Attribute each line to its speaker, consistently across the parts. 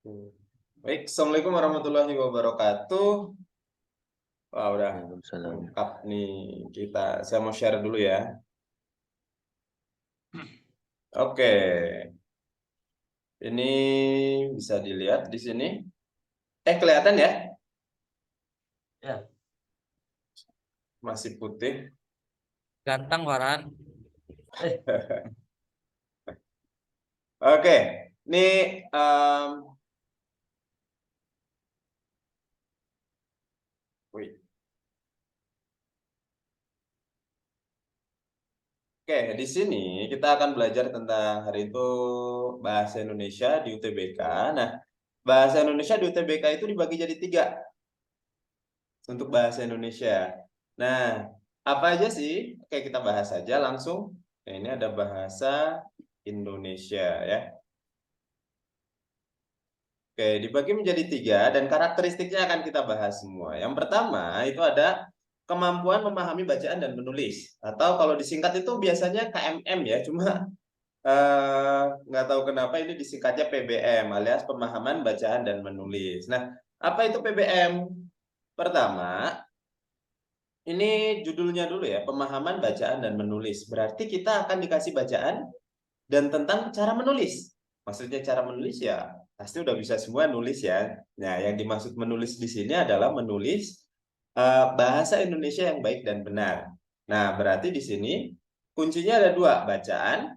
Speaker 1: Baik, Assalamualaikum warahmatullahi wabarakatuh. Wah, udah
Speaker 2: Waalaikumsalam.
Speaker 1: lengkap nih kita. Saya mau share dulu ya. Oke, ini bisa dilihat di sini. Kelihatan ya?
Speaker 2: Ya,
Speaker 1: Masih putih.
Speaker 2: ganteng Waran.
Speaker 1: Oke, ini wait. Oke, di sini kita akan belajar tentang hari itu bahasa Indonesia di UTBK. Nah, bahasa Indonesia di UTBK itu dibagi jadi 3 untuk bahasa Indonesia. Nah, apa aja sih? Oke, kita bahas saja langsung. Nah, ini ada bahasa Indonesia ya. Oke, dibagi menjadi 3 dan karakteristiknya akan kita bahas semua. Yang pertama itu ada kemampuan memahami bacaan dan menulis. Atau kalau disingkat itu biasanya KMM ya, cuma nggak tahu kenapa ini disingkatnya PBM alias pemahaman bacaan dan menulis. Nah, apa itu PBM? Pertama, ini judulnya dulu ya, pemahaman bacaan dan menulis. Berarti kita akan dikasih bacaan dan tentang cara menulis. Maksudnya cara menulis ya, pasti udah bisa semua nulis ya. Nah, yang dimaksud menulis di sini adalah menulis bahasa Indonesia yang baik dan benar. Nah, berarti di sini kuncinya ada 2, bacaan,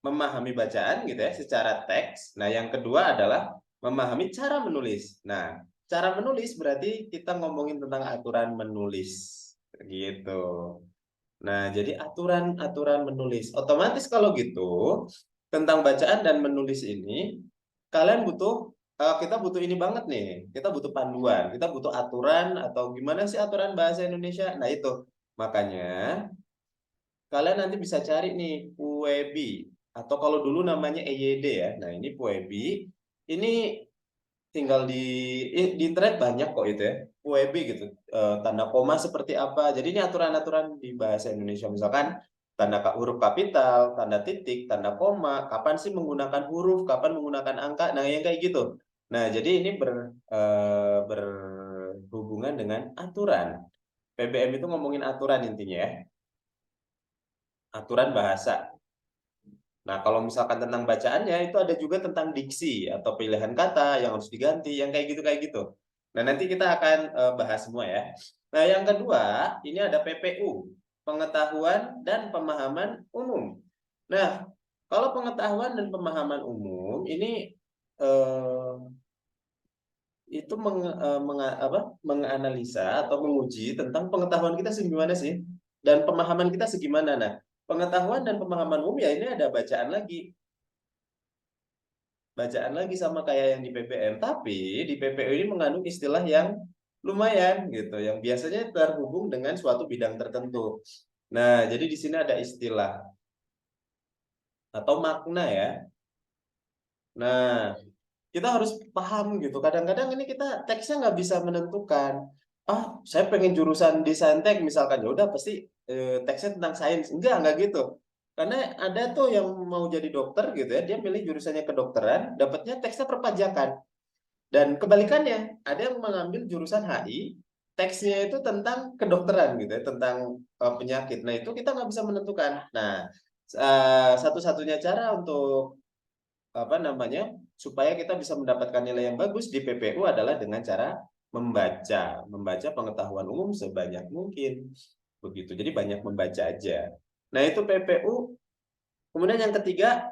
Speaker 1: memahami bacaan gitu ya, secara teks. Nah, yang kedua adalah memahami cara menulis. Nah, cara menulis berarti kita ngomongin tentang aturan menulis gitu. Nah, jadi aturan-aturan menulis. Otomatis kalau gitu, tentang bacaan dan menulis ini, kalian butuh, kita butuh ini banget nih. Kita butuh panduan, kita butuh aturan atau gimana sih aturan bahasa Indonesia. Nah, itu. Makanya, kalian nanti bisa cari nih, Puebi. Atau kalau dulu namanya EYD ya. Nah, ini Puebi. Ini tinggal di internet banyak kok itu ya, UEB gitu. Tanda koma seperti apa, jadi ini aturan-aturan di bahasa Indonesia, misalkan huruf kapital, tanda titik, tanda koma, kapan sih menggunakan huruf, kapan menggunakan angka, nah yang kayak gitu. Nah, jadi ini berhubungan dengan aturan. PBM itu ngomongin aturan intinya ya, aturan bahasa. Nah, kalau misalkan tentang bacaannya itu ada juga tentang diksi atau pilihan kata yang harus diganti, yang kayak gitu. Nah, nanti kita akan bahas semua ya. Nah, yang kedua, ini ada PPU, pengetahuan dan pemahaman umum. Nah, kalau pengetahuan dan pemahaman umum ini eh, itu menganalisa atau menguji tentang pengetahuan kita segimana sih dan pemahaman kita segimana. Nah, pengetahuan dan pemahaman umum ya ini ada bacaan lagi sama kayak yang di PPM, tapi di PPU ini mengandung istilah yang lumayan gitu, yang biasanya terhubung dengan suatu bidang tertentu. Nah, jadi di sini ada istilah atau makna ya. Nah, kita harus paham gitu. Kadang-kadang ini kita teksnya nggak bisa menentukan. Ah, saya pengen jurusan desain teks misalkan, ya udah pasti teksnya tentang sains. Enggak gitu. Karena ada tuh yang mau jadi dokter gitu ya, dia milih jurusannya kedokteran, dapatnya teksnya perpajakan. Dan kebalikannya, ada yang mengambil jurusan HI, teksnya itu tentang kedokteran gitu ya, tentang penyakit. Nah, itu kita nggak bisa menentukan. Nah, satu-satunya cara untuk apa namanya supaya kita bisa mendapatkan nilai yang bagus di PPU adalah dengan cara membaca pengetahuan umum sebanyak mungkin begitu. Jadi banyak membaca aja. Nah, itu PPU. Kemudian yang ketiga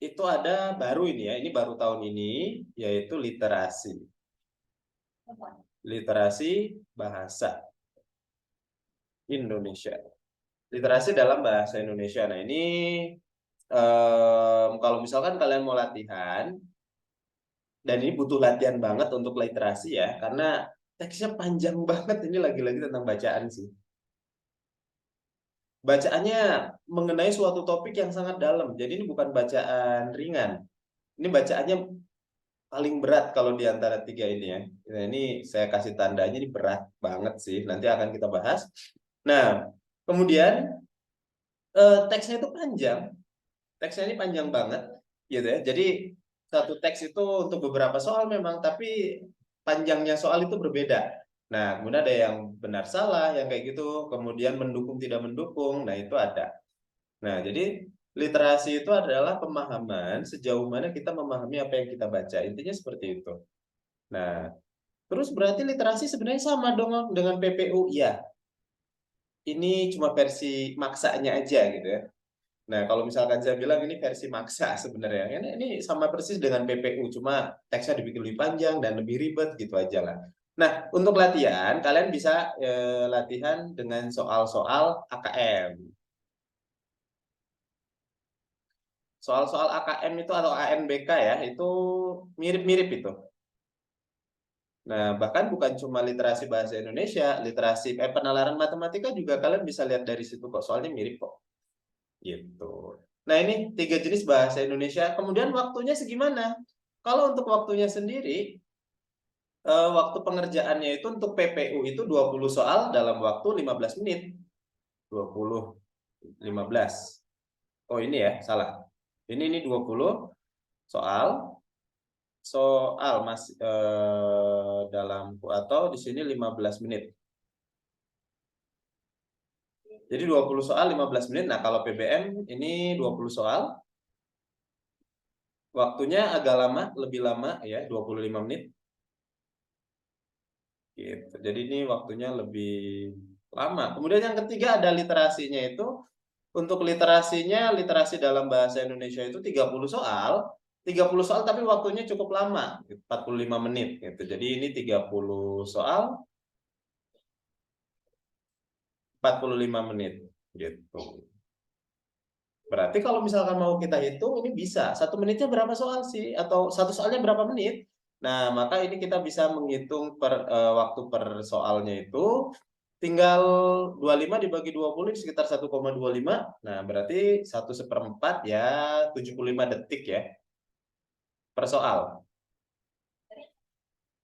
Speaker 1: itu ada baru ini ya, ini baru tahun ini yaitu literasi. Literasi bahasa Indonesia. Literasi dalam bahasa Indonesia. Nah, ini kalau misalkan kalian mau latihan, dan ini butuh latihan banget untuk literasi ya, karena teksnya panjang banget. Ini lagi-lagi tentang bacaan sih. Bacaannya mengenai suatu topik yang sangat dalam. Jadi ini bukan bacaan ringan. Ini bacaannya paling berat kalau di antara 3 ini ya. Nah, ini saya kasih tandanya ini berat banget sih. Nanti akan kita bahas. Nah, kemudian teksnya itu panjang. Teksnya ini panjang banget gitu ya. Jadi satu teks itu untuk beberapa soal memang, tapi panjangnya soal itu berbeda. Nah, kemudian ada yang benar salah, yang kayak gitu, kemudian mendukung tidak mendukung, nah itu ada. Nah, jadi literasi itu adalah pemahaman sejauh mana kita memahami apa yang kita baca. Intinya seperti itu. Nah, terus berarti literasi sebenarnya sama dong dengan PPU. Ya, ini cuma versi maksanya aja gitu ya. Nah, kalau misalkan saya bilang ini versi maksa sebenarnya. Ini sama persis dengan PPU, cuma teksnya dibikin lebih panjang dan lebih ribet gitu aja lah. Nah, untuk latihan, kalian bisa latihan dengan soal-soal AKM. Soal-soal AKM itu atau ANBK ya, itu mirip-mirip itu. Nah, bahkan bukan cuma literasi bahasa Indonesia, literasi penalaran matematika juga kalian bisa lihat dari situ kok, soalnya mirip kok. Gitu. Nah, ini 3 jenis bahasa Indonesia. Kemudian waktunya segimana? Kalau untuk waktunya sendiri, waktu pengerjaannya itu untuk PPU itu 20 soal dalam waktu 15 menit. 20, 15. Oh, ini ya, salah. Ini 20 soal mas dalam atau di sini 15 menit. Jadi 20 soal 15 menit. Nah, kalau PBM ini 20 soal. Waktunya agak lama, lebih lama ya, 25 menit. Gitu. Jadi ini waktunya lebih lama. Kemudian yang ketiga ada literasinya itu. Untuk literasinya, literasi dalam bahasa Indonesia itu 30 soal. 30 soal tapi waktunya cukup lama, 45 menit gitu. Jadi ini 30 soal 45 menit gitu. Berarti kalau misalkan mau kita hitung ini bisa. 1 menitnya berapa soal sih? Atau satu soalnya berapa menit? Nah, maka ini kita bisa menghitung waktu per soalnya itu tinggal 25 dibagi 20 sekitar 1,25. Nah, berarti 1/4 ya 75 detik ya per soal.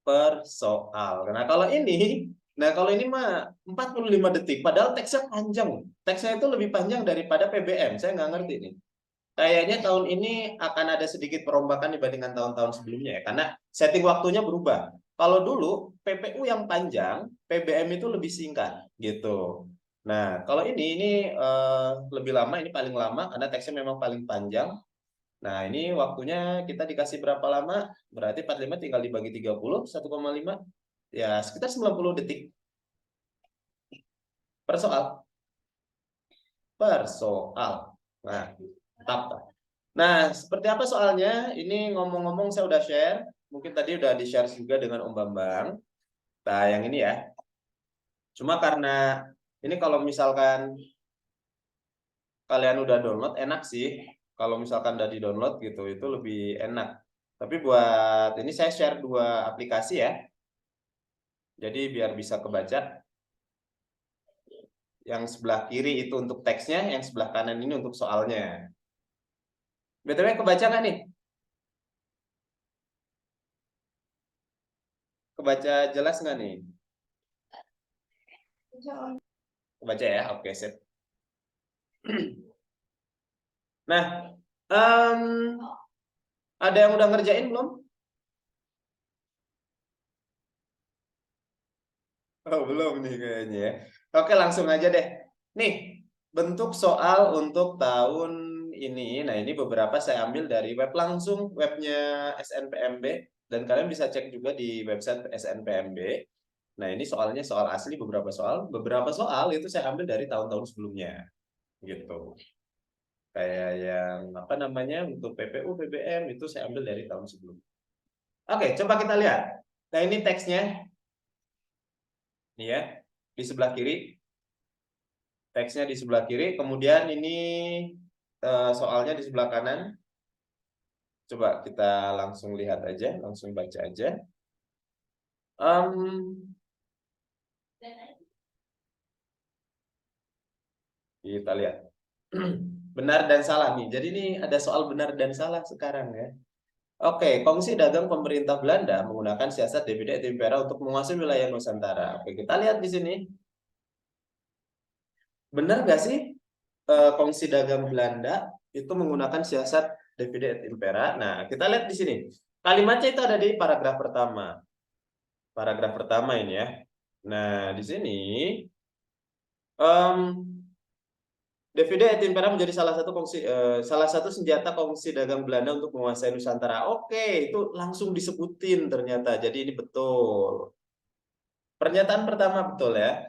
Speaker 1: Per soal. Nah kalau ini mah 45 detik. Padahal teksnya panjang. Teksnya itu lebih panjang daripada PBM. Saya nggak ngerti nih. Kayaknya tahun ini akan ada sedikit perombakan dibandingkan tahun-tahun sebelumnya ya, karena setting waktunya berubah. Kalau dulu PPU yang panjang, PBM itu lebih singkat gitu. Nah, kalau ini lebih lama, ini paling lama karena teksnya memang paling panjang. Nah, ini waktunya kita dikasih berapa lama? Berarti 45 tinggal dibagi 30, 1,5. Ya, sekitar 90 detik per soal. Per soal. Nah, mantap. Nah, seperti apa soalnya? Ini ngomong-ngomong saya udah share. Mungkin tadi udah di-share juga dengan Om Bambang. Nah, yang ini ya. Cuma karena ini kalau misalkan kalian udah download, enak sih. Kalau misalkan udah di-download gitu, itu lebih enak. Tapi buat ini saya share 2 aplikasi ya. Jadi biar bisa kebaca. Yang sebelah kiri itu untuk teksnya, yang sebelah kanan ini untuk soalnya. BTW kebaca nggak nih? Kebaca jelas nggak nih? Kebaca ya? Oke, sip. Nah, ada yang udah ngerjain belum? Oh, belum nih kayaknya ya. Oke, langsung aja deh. Nih, bentuk soal untuk tahun ini. Nah, ini beberapa saya ambil dari web langsung, webnya SNPMB. Dan kalian bisa cek juga di website SNPMB. Nah, ini soalnya soal asli, beberapa soal. Beberapa soal itu saya ambil dari tahun-tahun sebelumnya. Gitu. Kayak yang apa namanya untuk PPU, PBM itu saya ambil dari tahun sebelumnya. Oke, coba kita lihat. Nah, ini teksnya. Nih ya, di sebelah kiri. Teksnya di sebelah kiri, kemudian ini soalnya di sebelah kanan. Coba kita langsung lihat aja, langsung baca aja. Kita lihat. Benar dan salah nih. Jadi ini ada soal benar dan salah sekarang ya. Oke, Kongsi Dagang Pemerintah Belanda menggunakan siasat divide et impera untuk menguasai wilayah Nusantara. Oke, kita lihat di sini. Benar nggak sih Kongsi Dagang Belanda itu menggunakan siasat divide et impera. Nah, kita lihat di sini. Kalimatnya itu ada di paragraf pertama. Paragraf pertama ini ya. Nah, di sini divide et impera menjadi salah satu senjata kongsi dagang Belanda untuk menguasai Nusantara. Oke, itu langsung disebutin ternyata. Jadi ini betul. Pernyataan pertama betul ya.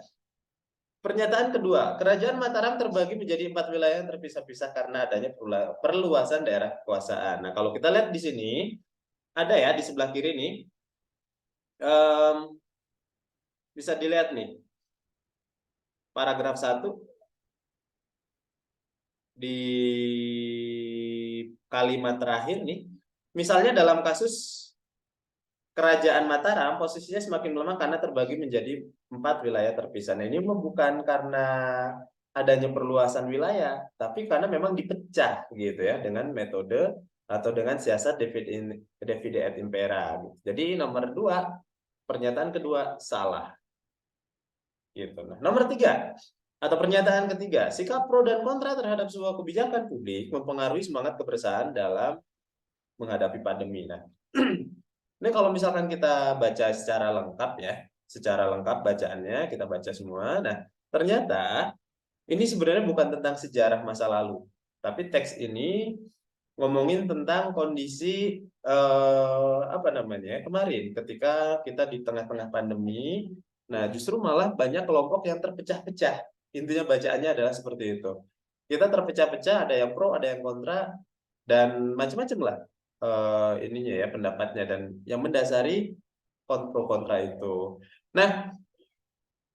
Speaker 1: Pernyataan kedua, Kerajaan Mataram terbagi menjadi 4 wilayah yang terpisah-pisah karena adanya perluasan daerah kekuasaan. Nah, kalau kita lihat di sini, ada ya di sebelah kiri nih, bisa dilihat nih, paragraf 1 di kalimat terakhir nih, misalnya dalam kasus Kerajaan Mataram posisinya semakin melemah karena terbagi menjadi 4 wilayah terpisah. Nah, ini bukan karena adanya perluasan wilayah, tapi karena memang dipecah gitu ya dengan metode atau dengan siasat divide et impera. Jadi nomor 2, pernyataan kedua salah. Gitu. Nah, nomor 3 atau pernyataan ketiga, sikap pro dan kontra terhadap sebuah kebijakan publik mempengaruhi semangat kebersamaan dalam menghadapi pandemi. Nah, ini kalau misalkan kita baca secara lengkap ya, secara lengkap bacaannya, kita baca semua. Nah, ternyata ini sebenarnya bukan tentang sejarah masa lalu, tapi teks ini ngomongin tentang kondisi apa namanya kemarin ketika kita di tengah-tengah pandemi. Nah, justru malah banyak kelompok yang terpecah-pecah. Intinya bacaannya adalah seperti itu. Kita terpecah-pecah, ada yang pro, ada yang kontra, dan macam-macam lah ininya ya pendapatnya dan yang mendasari pro kontra itu. Nah,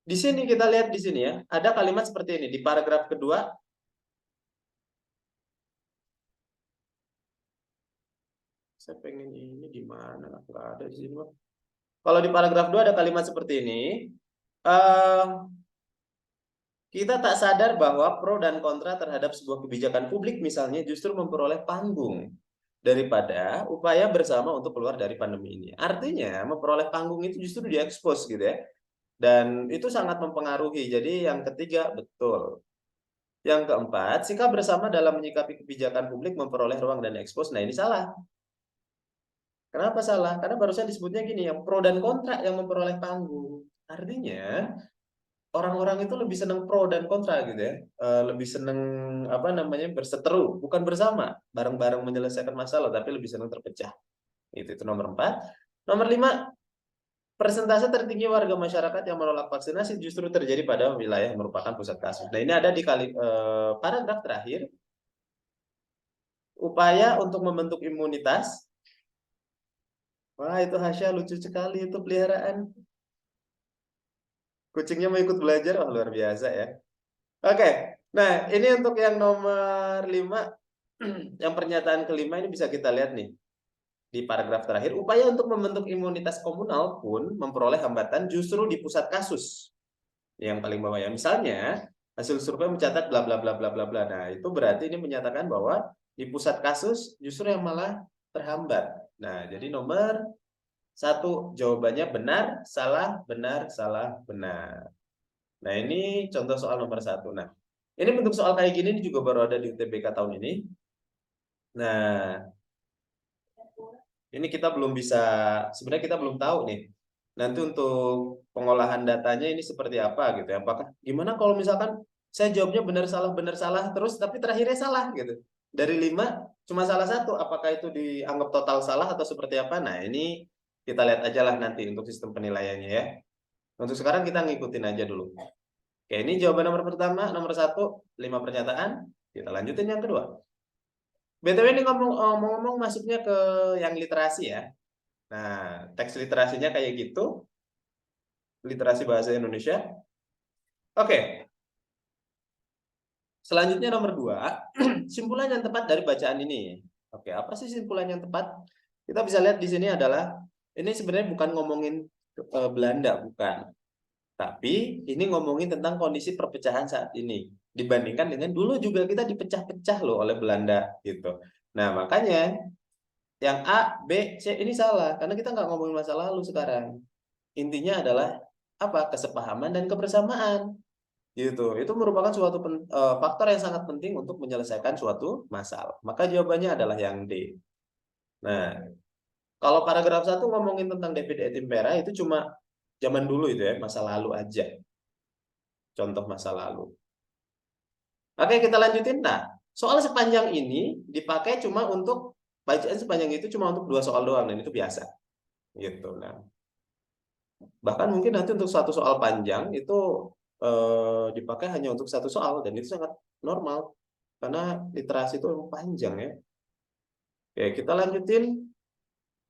Speaker 1: di sini kita lihat di sini ya, ada kalimat seperti ini di paragraf kedua. Saya pengen ini di mana? Nggak ada di sini, Bang. Kalau di paragraf 2 ada kalimat seperti ini. Eh, kita tak sadar bahwa pro dan kontra terhadap sebuah kebijakan publik misalnya justru memperoleh panggung daripada upaya bersama untuk keluar dari pandemi ini. Artinya memperoleh panggung itu justru diekspos gitu ya. Dan itu sangat mempengaruhi. Jadi yang ketiga betul. Yang keempat, sikap bersama dalam menyikapi kebijakan publik memperoleh ruang dan ekspos. Nah, ini salah. Kenapa salah? Karena barusan disebutnya gini, yang pro dan kontra yang memperoleh panggung. Artinya orang-orang itu lebih senang pro dan kontra gitu ya. Lebih senang apa namanya berseteru, bukan bersama, bareng-bareng menyelesaikan masalah, tapi lebih senang terpecah. Itu nomor 4. Nomor 5, persentase tertinggi warga masyarakat yang menolak vaksinasi justru terjadi pada wilayah yang merupakan pusat kasus. Nah, ini ada di paragraf terakhir. Upaya untuk membentuk imunitas. Wah, itu Hasya lucu sekali itu peliharaan. Kucingnya mau ikut belajar, oh luar biasa ya. Oke, nah ini untuk yang nomor 5, yang pernyataan kelima ini bisa kita lihat nih. Di paragraf terakhir, upaya untuk membentuk imunitas komunal pun memperoleh hambatan justru di pusat kasus. Yang paling bawah ya, misalnya hasil survei mencatat bla bla bla bla bla bla. Nah, itu berarti ini menyatakan bahwa di pusat kasus justru yang malah terhambat. Nah, jadi nomor 1 jawabannya benar, salah, benar, salah, benar. Nah, ini contoh soal nomor 1. Nah, ini bentuk soal kayak gini ini juga baru ada di UTBK tahun ini. Nah, ini kita belum bisa, sebenarnya kita belum tahu nih. Nanti untuk pengolahan datanya ini seperti apa gitu ya. Apakah gimana kalau misalkan saya jawabnya benar salah terus tapi terakhirnya salah gitu. Dari 5 cuma salah 1, apakah itu dianggap total salah atau seperti apa? Nah, ini kita lihat aja lah nanti untuk sistem penilaiannya ya. Untuk sekarang kita ngikutin aja dulu. Oke, ini jawaban nomor pertama, nomor 1, 5 pernyataan. Kita lanjutin yang kedua. BTW ini ngomong-ngomong masuknya ke yang literasi ya. Nah, teks literasinya kayak gitu. Literasi bahasa Indonesia. Oke. Selanjutnya nomor 2, simpulan yang tepat dari bacaan ini. Oke, apa sih simpulan yang tepat? Kita bisa lihat di sini adalah, ini sebenarnya bukan ngomongin Belanda, bukan. Tapi ini ngomongin tentang kondisi perpecahan saat ini. Dibandingkan dengan dulu juga kita dipecah-pecah loh oleh Belanda gitu. Nah, makanya yang A, B, C ini salah. Karena kita nggak ngomongin masa lalu sekarang. Intinya adalah apa? Kesepahaman dan kebersamaan. Gitu. Itu merupakan suatu faktor yang sangat penting untuk menyelesaikan suatu masalah. Maka jawabannya adalah yang D. Nah, kalau paragraf 1 ngomongin tentang David Attenborough itu cuma zaman dulu itu ya, masa lalu aja. Contoh masa lalu. Oke, kita lanjutin. Nah, soal sepanjang ini dipakai cuma untuk bacaan sepanjang itu cuma untuk 2 soal doang dan itu biasa. Gitu. Nah, bahkan mungkin nanti untuk 1 soal panjang itu dipakai hanya untuk 1 soal dan itu sangat normal karena literasi itu memang panjang ya. Oke, kita lanjutin.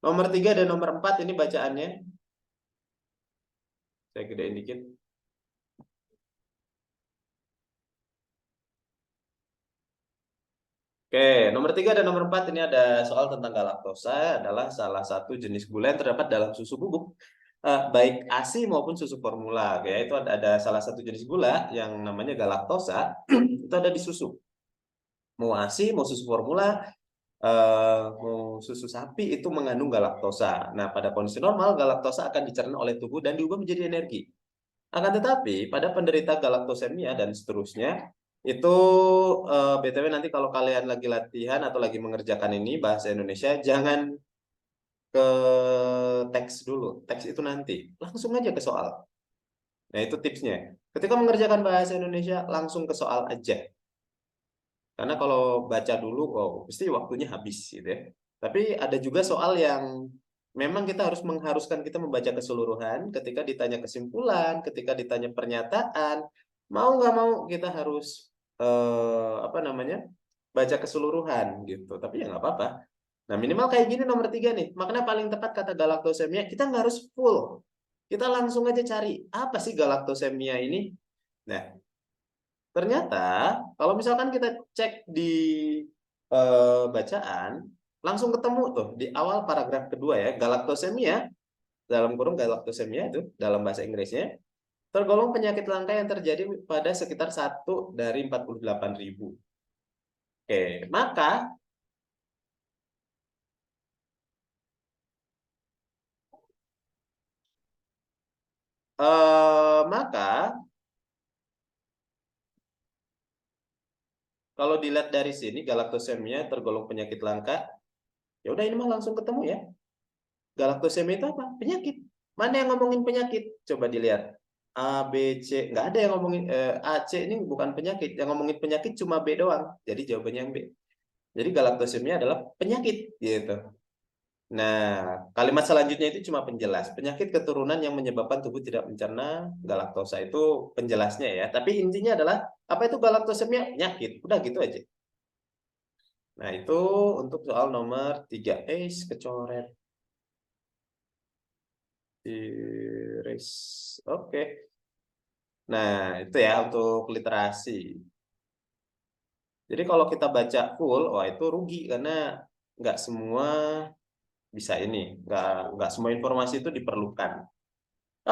Speaker 1: Nomor 3 dan nomor 4 ini bacaannya. Saya gedein dikit. Oke, nomor 3 dan nomor 4 ini ada soal tentang galaktosa, adalah salah satu jenis gula yang terdapat dalam susu bubuk, baik ASI maupun susu formula. Oke, itu ada salah satu jenis gula yang namanya galaktosa, itu ada di susu. Mau ASI, mau susu formula, mau susu sapi itu mengandung galaktosa. Nah, pada kondisi normal, galaktosa akan dicerna oleh tubuh dan diubah menjadi energi. Akan tetapi, pada penderita galaktosemia dan seterusnya, itu BTW nanti kalau kalian lagi latihan atau lagi mengerjakan ini bahasa Indonesia, jangan ke teks dulu. Teks itu nanti. Langsung aja ke soal. Nah, itu tipsnya. Ketika mengerjakan bahasa Indonesia, langsung ke soal aja. Karena kalau baca dulu, oh, pasti waktunya habis gitu ya. Tapi ada juga soal yang memang kita harus mengharuskan kita membaca keseluruhan ketika ditanya kesimpulan, ketika ditanya pernyataan, mau nggak mau kita harus apa namanya baca keseluruhan gitu. Tapi ya nggak apa-apa. Nah minimal kayak gini nomor 3 nih. Makna paling tepat kata galaktosemia kita nggak harus full. Kita langsung aja cari apa sih galaktosemia ini. Nah ternyata kalau misalkan kita cek di bacaan langsung ketemu tuh di awal paragraf kedua ya galaktosemia dalam kurung galaktosemia itu dalam bahasa Inggrisnya tergolong penyakit langka yang terjadi pada sekitar 1 dari 48.000. Oke, maka kalau dilihat dari sini galaktosemia tergolong penyakit langka, ya udah ini mah langsung ketemu ya. Galaktosemia itu apa? Penyakit. Mana yang ngomongin penyakit? Coba dilihat. A, B, C. Nggak ada yang ngomongin A, C ini bukan penyakit. Yang ngomongin penyakit cuma B doang. Jadi jawabannya yang B. Jadi galaktosemia adalah penyakit gitu. Nah, kalimat selanjutnya itu cuma penjelas. Penyakit keturunan yang menyebabkan tubuh tidak mencerna galaktosa itu penjelasnya ya. Tapi intinya adalah apa itu galaktosemia? Penyakit. Udah gitu aja. Nah, itu untuk soal nomor 3. Kecoret. Iris. Oke. Nah, itu ya untuk literasi. Jadi kalau kita baca full, wah itu rugi karena nggak semua bisa ini, nggak semua informasi itu diperlukan.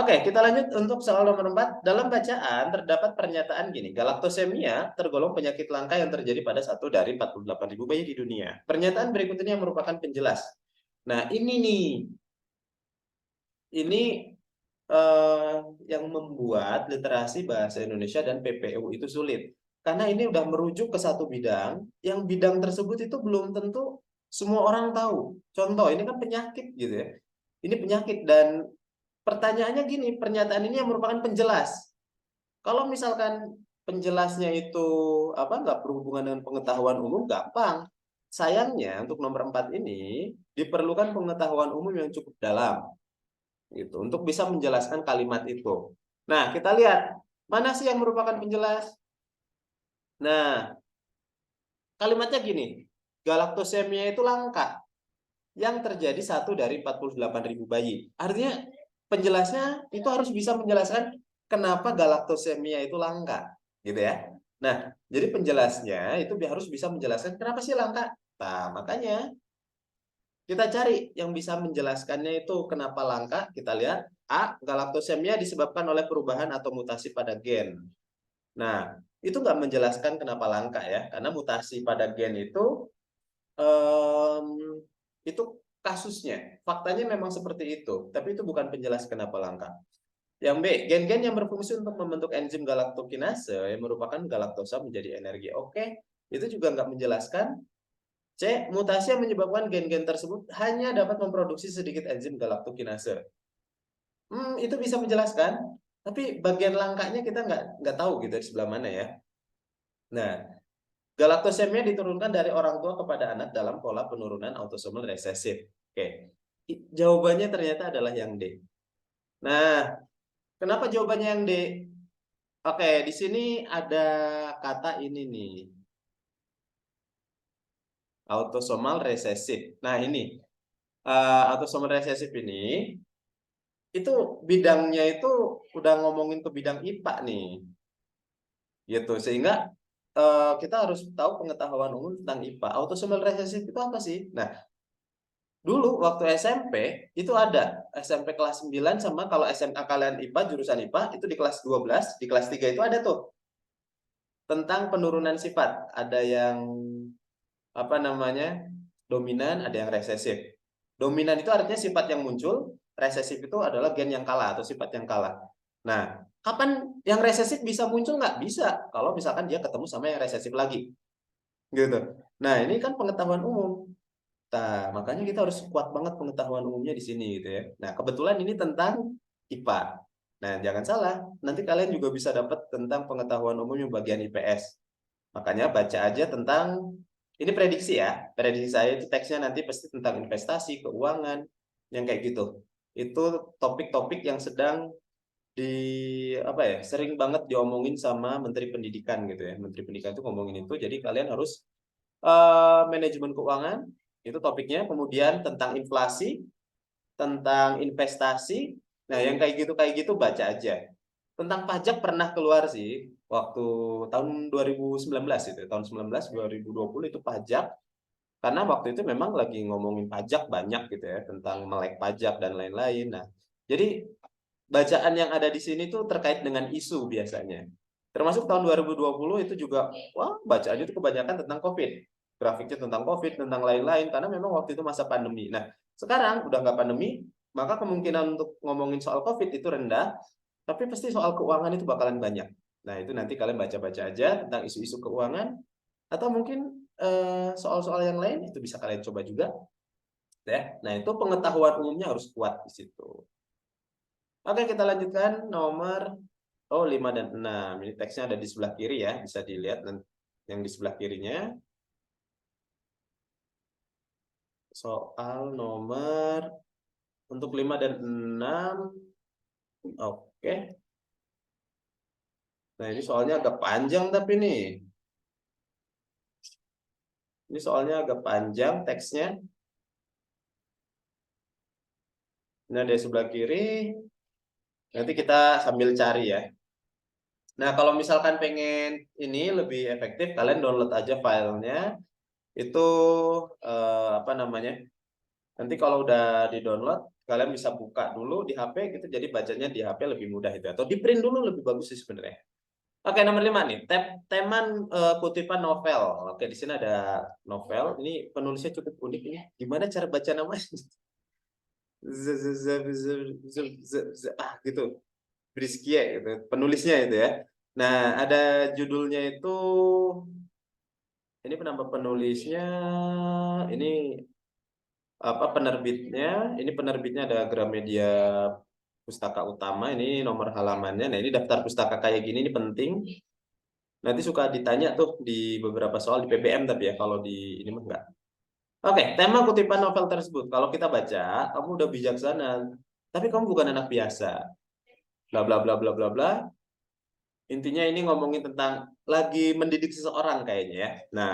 Speaker 1: Oke, kita lanjut untuk soal nomor 4. Dalam bacaan terdapat pernyataan gini, galaktosemia tergolong penyakit langka yang terjadi pada 1 dari 48.000 bayi di dunia. Pernyataan berikut ini yang merupakan penjelas. Nah, ini nih, ini yang membuat literasi bahasa Indonesia dan PPU itu sulit. Karena ini udah merujuk ke satu bidang, yang bidang tersebut itu belum tentu semua orang tahu. Contoh, ini kan penyakit gitu ya. Ini penyakit dan pertanyaannya gini, pernyataan ini yang merupakan penjelas. Kalau misalkan penjelasnya itu apa nggak berhubungan dengan pengetahuan umum, gampang. Sayangnya untuk nomor 4 ini diperlukan pengetahuan umum yang cukup dalam gitu untuk bisa menjelaskan kalimat itu. Nah, kita lihat mana sih yang merupakan penjelas. Nah, kalimatnya gini, galaktosemia itu langka yang terjadi 1 dari 48.000 bayi. Artinya penjelasnya itu harus bisa menjelaskan kenapa galaktosemia itu langka, gitu ya. Nah, jadi penjelasnya itu harus bisa menjelaskan kenapa sih langka. Nah, makanya kita cari yang bisa menjelaskannya itu kenapa langka. Kita lihat A. Galaktosemia disebabkan oleh perubahan atau mutasi pada gen. Nah, itu nggak menjelaskan kenapa langka ya, karena mutasi pada gen um, itu kasusnya, faktanya memang seperti itu, tapi itu bukan penjelas kenapa langka. Yang B, gen-gen yang berfungsi untuk membentuk enzim galaktokinase yang merupakan galaktosa menjadi energi. Oke, itu juga nggak menjelaskan. C, mutasi yang menyebabkan gen-gen tersebut hanya dapat memproduksi sedikit enzim galaktokinase. Itu bisa menjelaskan, tapi bagian langkahnya kita nggak tahu gitu di sebelah mana ya. Nah, galaktosemia diturunkan dari orang tua kepada anak dalam pola penurunan autosomal resesif. Oke, jawabannya ternyata adalah yang D. Nah, kenapa jawabannya yang D? Oke, di sini ada kata ini nih, autosomal resesif. Nah, ini autosomal resesif ini itu bidangnya itu udah ngomongin ke bidang IPA nih, gitu. Sehingga kita harus tahu pengetahuan umum tentang IPA. Autosomal resesif itu apa sih? Nah, dulu waktu SMP itu ada SMP kelas 9 sama kalau SMA kalian IPA jurusan IPA itu di kelas 12, di kelas 3 itu ada tuh tentang penurunan sifat. Ada yang apa namanya? Dominan, ada yang resesif. Dominan itu artinya sifat yang muncul, resesif itu adalah gen yang kalah atau sifat yang kalah. Nah, kapan yang resesif bisa muncul nggak? Bisa, kalau misalkan dia ketemu sama yang resesif lagi. Gitu. Nah, ini kan pengetahuan umum. Nah, makanya kita harus kuat banget pengetahuan umumnya di sini gitu ya. Nah, kebetulan ini tentang IPA. Nah, jangan salah, nanti kalian juga bisa dapat tentang pengetahuan umum yang bagian IPS. Makanya baca aja tentang ini prediksi ya. Prediksi saya itu teksnya nanti pasti tentang investasi, keuangan, yang kayak gitu. Itu topik-topik yang sedang di apa ya, sering banget diomongin sama Menteri Pendidikan gitu ya. Menteri Pendidikan itu ngomongin itu, jadi kalian harus manajemen keuangan itu topiknya, kemudian tentang inflasi, tentang investasi. Nah, yang kayak gitu baca aja. Tentang pajak pernah keluar sih waktu tahun 2019 itu, tahun 19 2020 itu pajak, karena waktu itu memang lagi ngomongin pajak banyak gitu ya, tentang melek pajak dan lain-lain. Nah, jadi bacaan yang ada di sini tuh terkait dengan isu biasanya. Termasuk tahun 2020 itu juga, wah bacaannya itu kebanyakan tentang COVID. Grafiknya tentang COVID, tentang lain-lain, karena memang waktu itu masa pandemi. Nah, sekarang udah nggak pandemi, maka kemungkinan untuk ngomongin soal COVID itu rendah, tapi pasti soal keuangan itu bakalan banyak. Nah, itu nanti kalian baca-baca aja tentang isu-isu keuangan, atau mungkin soal-soal yang lain, itu bisa kalian coba juga. Ya. Nah, itu pengetahuan umumnya harus kuat di situ. Oke, kita lanjutkan nomor 5 dan 6. Ini teksnya ada di sebelah kiri ya, bisa dilihat yang di sebelah kirinya. Soal nomor untuk 5 dan 6. Oke. Nah, ini soalnya agak panjang tapi nih. Ini soalnya agak panjang teksnya. Nah, dari sebelah kiri nanti kita sambil cari ya. Nah, kalau misalkan pengen ini lebih efektif, kalian download aja filenya. Itu apa namanya? Nanti kalau udah di-download, kalian bisa buka dulu di HP gitu, jadi bacanya di HP lebih mudah itu. Atau di print dulu lebih bagus sih sebenarnya. Oke, nomor 5 nih. Teman kutipan novel. Oke, di sini ada novel. Ini penulisnya cukup unik ini. Gimana cara baca namanya? Gitu. Briskie gitu. Penulisnya itu ya. Nah, ada judulnya itu, ini penambah penulisnya, ini apa penerbitnya, ini penerbitnya ada Gramedia Pustaka Utama, ini nomor halamannya. Nah, ini daftar pustaka kayak gini ini penting, nanti suka ditanya tuh di beberapa soal di PPM, tapi ya kalau di ini mah enggak. Oke, tema kutipan novel tersebut kalau kita baca, kamu udah bijaksana tapi kamu bukan anak biasa, bla bla bla bla bla bla. Intinya ini ngomongin tentang lagi mendidik seseorang kayaknya ya. Nah,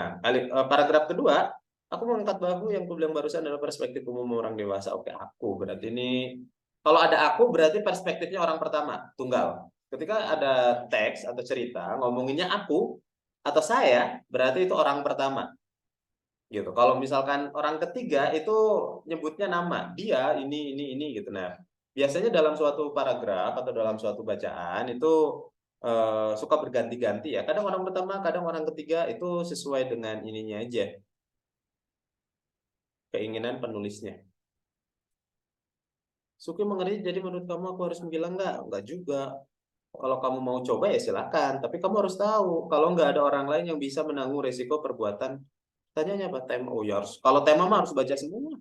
Speaker 1: paragraf kedua, aku mengangkat bahu yang aku bilang barusan adalah perspektif umum orang dewasa. Oke, aku berarti ini kalau ada aku berarti perspektifnya orang pertama, tunggal. Ketika ada teks atau cerita ngomonginnya aku atau saya, berarti itu orang pertama. Gitu. Kalau misalkan orang ketiga itu nyebutnya nama, dia ini gitu. Nah, biasanya dalam suatu paragraf atau dalam suatu bacaan itu suka berganti-ganti ya. Kadang orang pertama, kadang orang ketiga, itu sesuai dengan ininya aja, keinginan penulisnya. Suki mengerti, jadi menurut kamu aku harus menghilang nggak? Nggak juga. Kalau kamu mau coba ya silakan. Tapi kamu harus tahu, kalau nggak ada orang lain yang bisa menanggung resiko perbuatan. Tanyanya apa? Tema. Oh ya harus. Kalau tema mah harus baca semua.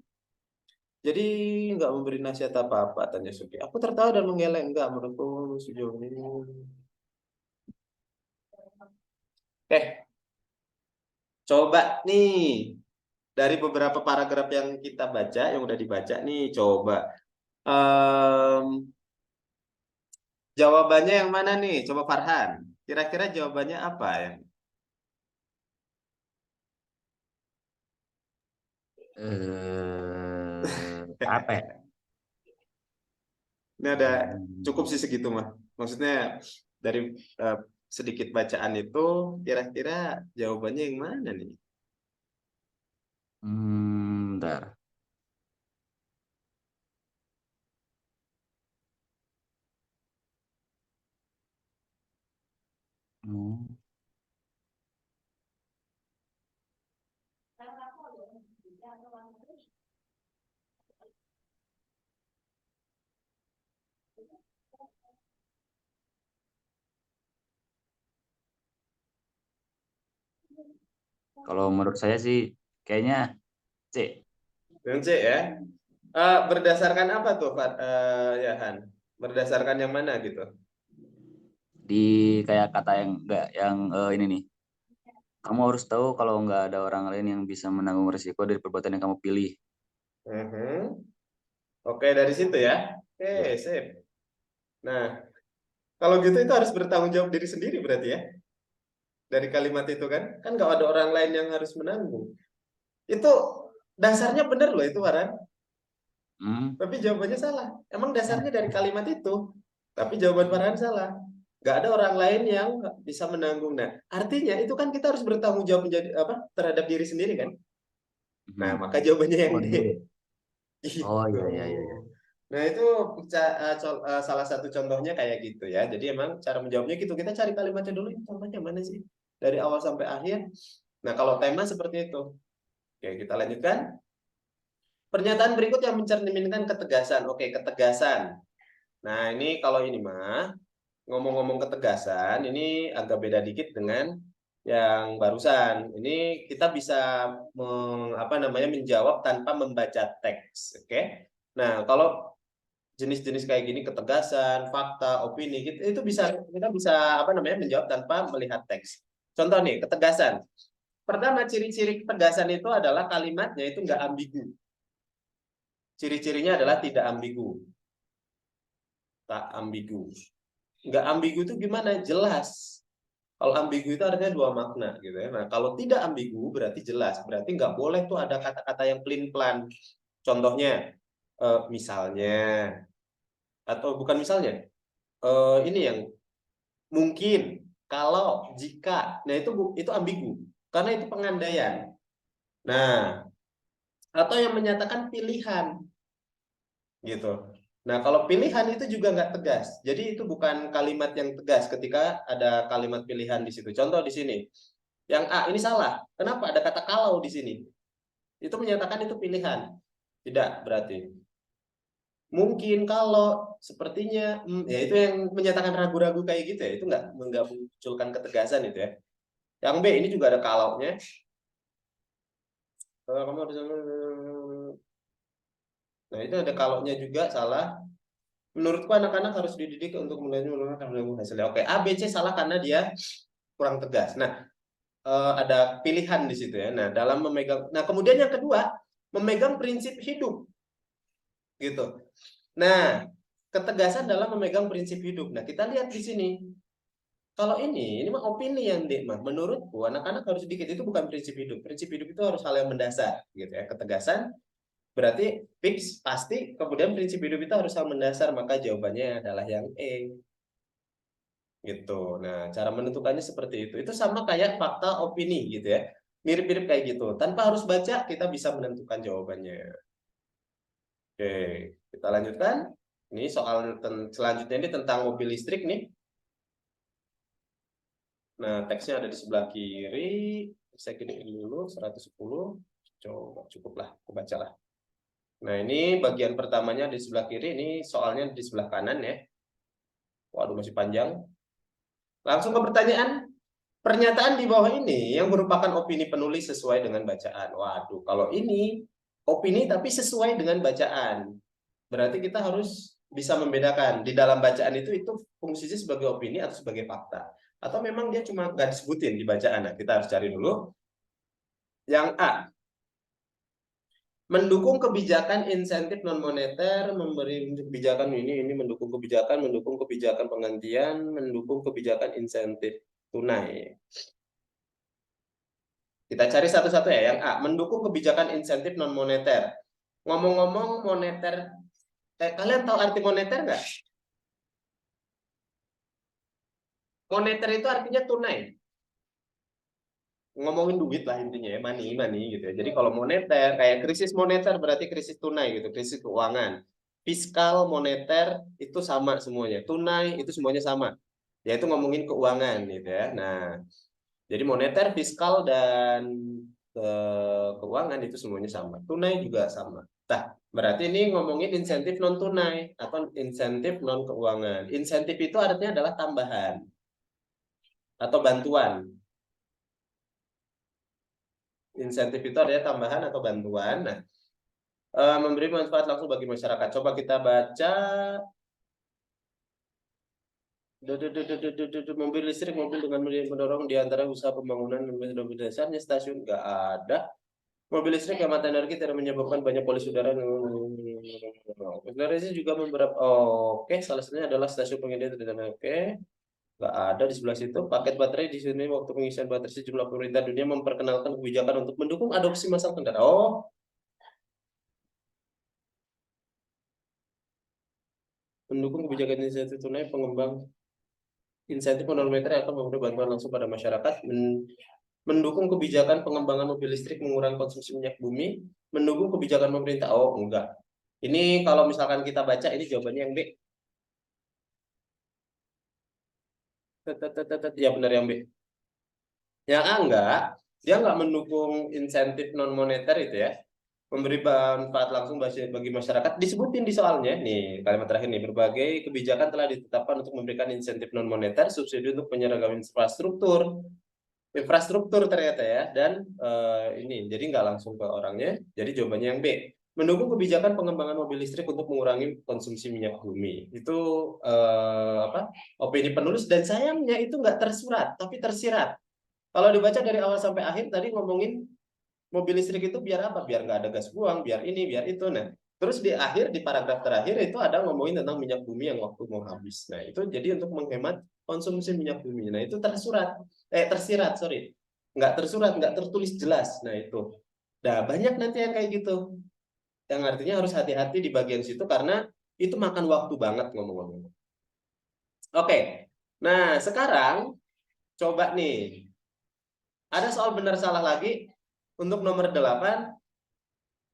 Speaker 1: Jadi nggak memberi nasihat apa-apa, tanya Suki. Aku tertawa dan menggeleng. Enggak, menurutku sejauh ini. Oke, coba nih. Dari beberapa paragraf yang kita baca, yang udah dibaca nih, coba. Em, jawabannya yang mana nih? Coba Farhan. Kira-kira jawabannya apa ya?
Speaker 2: Apa ya?
Speaker 1: Ini ada cukup sih segitu mah. Maksudnya dari eh, sedikit bacaan itu kira-kira jawabannya yang mana nih?
Speaker 2: Bentar. Hmm. Kalau menurut saya sih kayaknya C.
Speaker 1: Yang C ya. Berdasarkan apa tuh, Pak? Ya Han? Berdasarkan yang mana gitu?
Speaker 2: Di kayak kata yang enggak yang ini nih. Kamu harus tahu kalau nggak ada orang lain yang bisa menanggung risiko dari perbuatan yang kamu pilih.
Speaker 1: Mhm. Oke, dari situ ya. Oke,
Speaker 2: Ya.
Speaker 1: sip. Nah, kalau gitu itu harus bertanggung jawab diri sendiri berarti ya. Dari kalimat itu kan. Kan nggak ada orang lain yang harus menanggung. Itu dasarnya benar loh itu, Waran.
Speaker 2: Hmm.
Speaker 1: Tapi jawabannya salah. Emang dasarnya dari kalimat itu. Tapi jawaban Farhan salah. Nggak ada orang lain yang bisa menanggung. Nah, artinya itu kan kita harus bertanggung jawab menjadi apa terhadap diri sendiri kan. Nah,
Speaker 2: Hmm.
Speaker 1: maka jawabannya yang
Speaker 2: Oh,
Speaker 1: D.
Speaker 2: D. Oh,
Speaker 1: Gitu.
Speaker 2: iya iya iya iya.
Speaker 1: Nah, itu salah satu contohnya kayak gitu ya. Jadi emang cara menjawabnya gitu. Kita cari kalimatnya dulu, ini contohnya mana sih? Dari awal sampai akhir. Nah, kalau tema seperti itu. Oke, kita lanjutkan. Pernyataan berikut yang mencerminkan ketegasan. Oke, ketegasan. Nah, ini kalau ini mah ngomong-ngomong ketegasan, ini agak beda dikit dengan yang barusan. Ini kita bisa apa namanya menjawab tanpa membaca teks, oke? Nah, kalau jenis-jenis kayak gini ketegasan, fakta, opini, itu bisa kita bisa apa namanya menjawab tanpa melihat teks. Contoh nih, ketegasan. Pertama, ciri-ciri ketegasan itu adalah kalimatnya itu nggak ambigu. Ciri-cirinya adalah tidak ambigu. Tak ambigu. Nggak ambigu itu gimana? Jelas. Kalau ambigu itu artinya dua makna gitu ya. Nah, kalau tidak ambigu berarti jelas. Berarti nggak boleh tuh ada kata-kata yang pelin-pelan. Contohnya, misalnya, atau bukan misalnya, ini yang mungkin, kalau, jika. Nah, itu ambigu. Karena itu pengandaian. Nah, atau yang menyatakan pilihan gitu. Nah, kalau pilihan itu juga nggak tegas. Jadi itu bukan kalimat yang tegas ketika ada kalimat pilihan di situ. Contoh di sini. Yang A ini salah. Kenapa? Ada kata kalau di sini. Itu menyatakan itu pilihan. Tidak berarti. Mungkin kalau sepertinya ya itu yang menyatakan ragu-ragu kayak gitu ya. Itu nggak munculkan ketegasan itu ya. Yang B ini juga ada kalaunya. Kamu harus nah itu ada kalaunya juga salah. Menurutku anak-anak harus dididik untuk menggunakan hasilnya. Oke, A, B, C salah karena dia kurang tegas. Nah, ada pilihan di situ ya. Nah, dalam memegang. Nah, kemudian yang kedua, memegang prinsip hidup gitu. Nah, ketegasan dalam memegang prinsip hidup. Nah, kita lihat di sini. Kalau ini mah opini yang D mah. Menurutku anak-anak harus dikit itu bukan prinsip hidup. Prinsip hidup itu harus hal yang mendasar gitu ya. Ketegasan berarti fix pasti. Kemudian prinsip hidup itu harus hal mendasar. Maka jawabannya adalah yang E gitu. Nah, cara menentukannya seperti itu. Itu sama kayak fakta opini gitu ya. Mirip-mirip kayak gitu. Tanpa harus baca kita bisa menentukan jawabannya. Oke, kita lanjutkan. Ini soal selanjutnya ini tentang mobil listrik nih. Nah, teksnya ada di sebelah kiri. Saya gedein dulu 110. Coba cukup lah, aku bacalah. Nah, ini bagian pertamanya di sebelah kiri, ini soalnya di sebelah kanan ya. Waduh, masih panjang. Langsung ke pertanyaan. Pernyataan di bawah ini yang merupakan opini penulis sesuai dengan bacaan. Waduh, kalau ini opini tapi sesuai dengan bacaan. Berarti kita harus bisa membedakan di dalam bacaan itu fungsinya sebagai opini atau sebagai fakta. Atau memang dia cuma nggak disebutin di bacaan. Nah, kita harus cari dulu. Yang A, mendukung kebijakan insentif non moneter, memberi kebijakan ini mendukung kebijakan penggantian, mendukung kebijakan insentif tunai. Kita cari satu-satu ya. Yang A, mendukung kebijakan insentif non moneter. Ngomong-ngomong moneter, kalian tahu arti moneter nggak? Moneter itu artinya tunai. Ngomongin duit lah intinya ya, money, money gitu ya. Jadi kalau moneter, kayak krisis moneter berarti krisis tunai gitu, krisis keuangan. Fiskal, moneter itu sama semuanya. Tunai itu semuanya sama. Yaitu ngomongin keuangan gitu ya. Nah, jadi moneter, fiskal, dan keuangan itu semuanya sama. Tunai juga sama. Nah, berarti ini ngomongin insentif non tunai atau insentif non keuangan. Insentif itu artinya adalah tambahan atau bantuan. Insentif itu artinya tambahan atau bantuan. Nah, memberi manfaat langsung bagi masyarakat. Coba kita baca. Mobil listrik, mobil dengan mendorong di antara usaha pembangunan dasarnya stasiun nggak ada. Mobil listrik hemat energi tidak menyebabkan banyak polusi udara. Sebenarnya sih juga beberapa. Oh, oke, salah satunya adalah stasiun pengisian tenaga. Oke, nggak ada di sebelah situ. Paket baterai di sini waktu pengisian baterai sejumlah pemerintah dunia memperkenalkan kebijakan untuk mendukung adopsi massal kendaraan. Oh, mendukung kebijakan insentif tunai pengembang insentif monometer akan memberi bantuan langsung pada masyarakat. Mendukung kebijakan pengembangan mobil listrik mengurangi konsumsi minyak bumi. Mendukung kebijakan pemerintah. Oh, enggak. Ini kalau misalkan kita baca, ini jawabannya yang B. Ya benar yang B. Yang A enggak. Dia enggak mendukung insentif non moneter itu ya. Memberi manfaat langsung bagi masyarakat. Disebutin di soalnya. Nih, kalimat terakhir nih. Berbagai kebijakan telah ditetapkan untuk memberikan insentif non moneter, subsidi untuk penyeragaman infrastruktur. Infrastruktur ternyata ya. Dan ini, jadi nggak langsung ke orangnya. Jadi jawabannya yang B. Mendukung kebijakan pengembangan mobil listrik untuk mengurangi konsumsi minyak bumi. Itu apa? Opini penulis, dan sayangnya itu nggak tersurat, tapi tersirat. Kalau dibaca dari awal sampai akhir tadi ngomongin mobil listrik itu biar apa? Biar nggak ada gas buang, biar ini, biar itu. Nah, terus di akhir, di paragraf terakhir itu ada ngomongin tentang minyak bumi yang waktu mau habis. Nah, itu jadi untuk menghemat konsumsi minyak bumi. Nah, itu tersirat, sorry. Nggak tersurat, nggak tertulis jelas. Nah, itu. Nah, banyak nanti yang kayak gitu. Yang artinya harus hati-hati di bagian situ karena itu makan waktu banget ngomong-ngomong. Oke. Nah, sekarang coba nih. Ada soal benar salah lagi untuk nomor 8.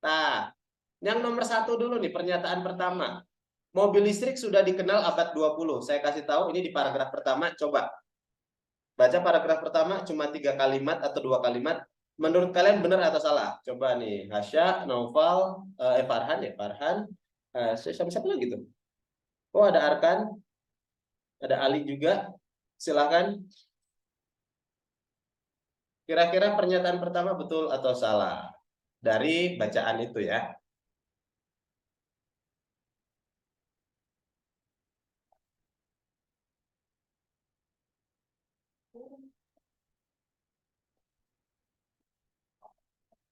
Speaker 1: Nah, yang nomor 1 dulu nih, pernyataan pertama. Mobil listrik sudah dikenal abad 20. Saya kasih tahu ini di paragraf pertama. Coba baca paragraf pertama cuma 3 kalimat atau 2 kalimat. Menurut kalian benar atau salah? Coba nih, Hasya, Noval, Farhan ya, Farhan. Siapa lagi tuh? Oh, ada Arkan, ada Ali juga. Silakan. Kira-kira pernyataan pertama betul atau salah? Dari bacaan itu ya.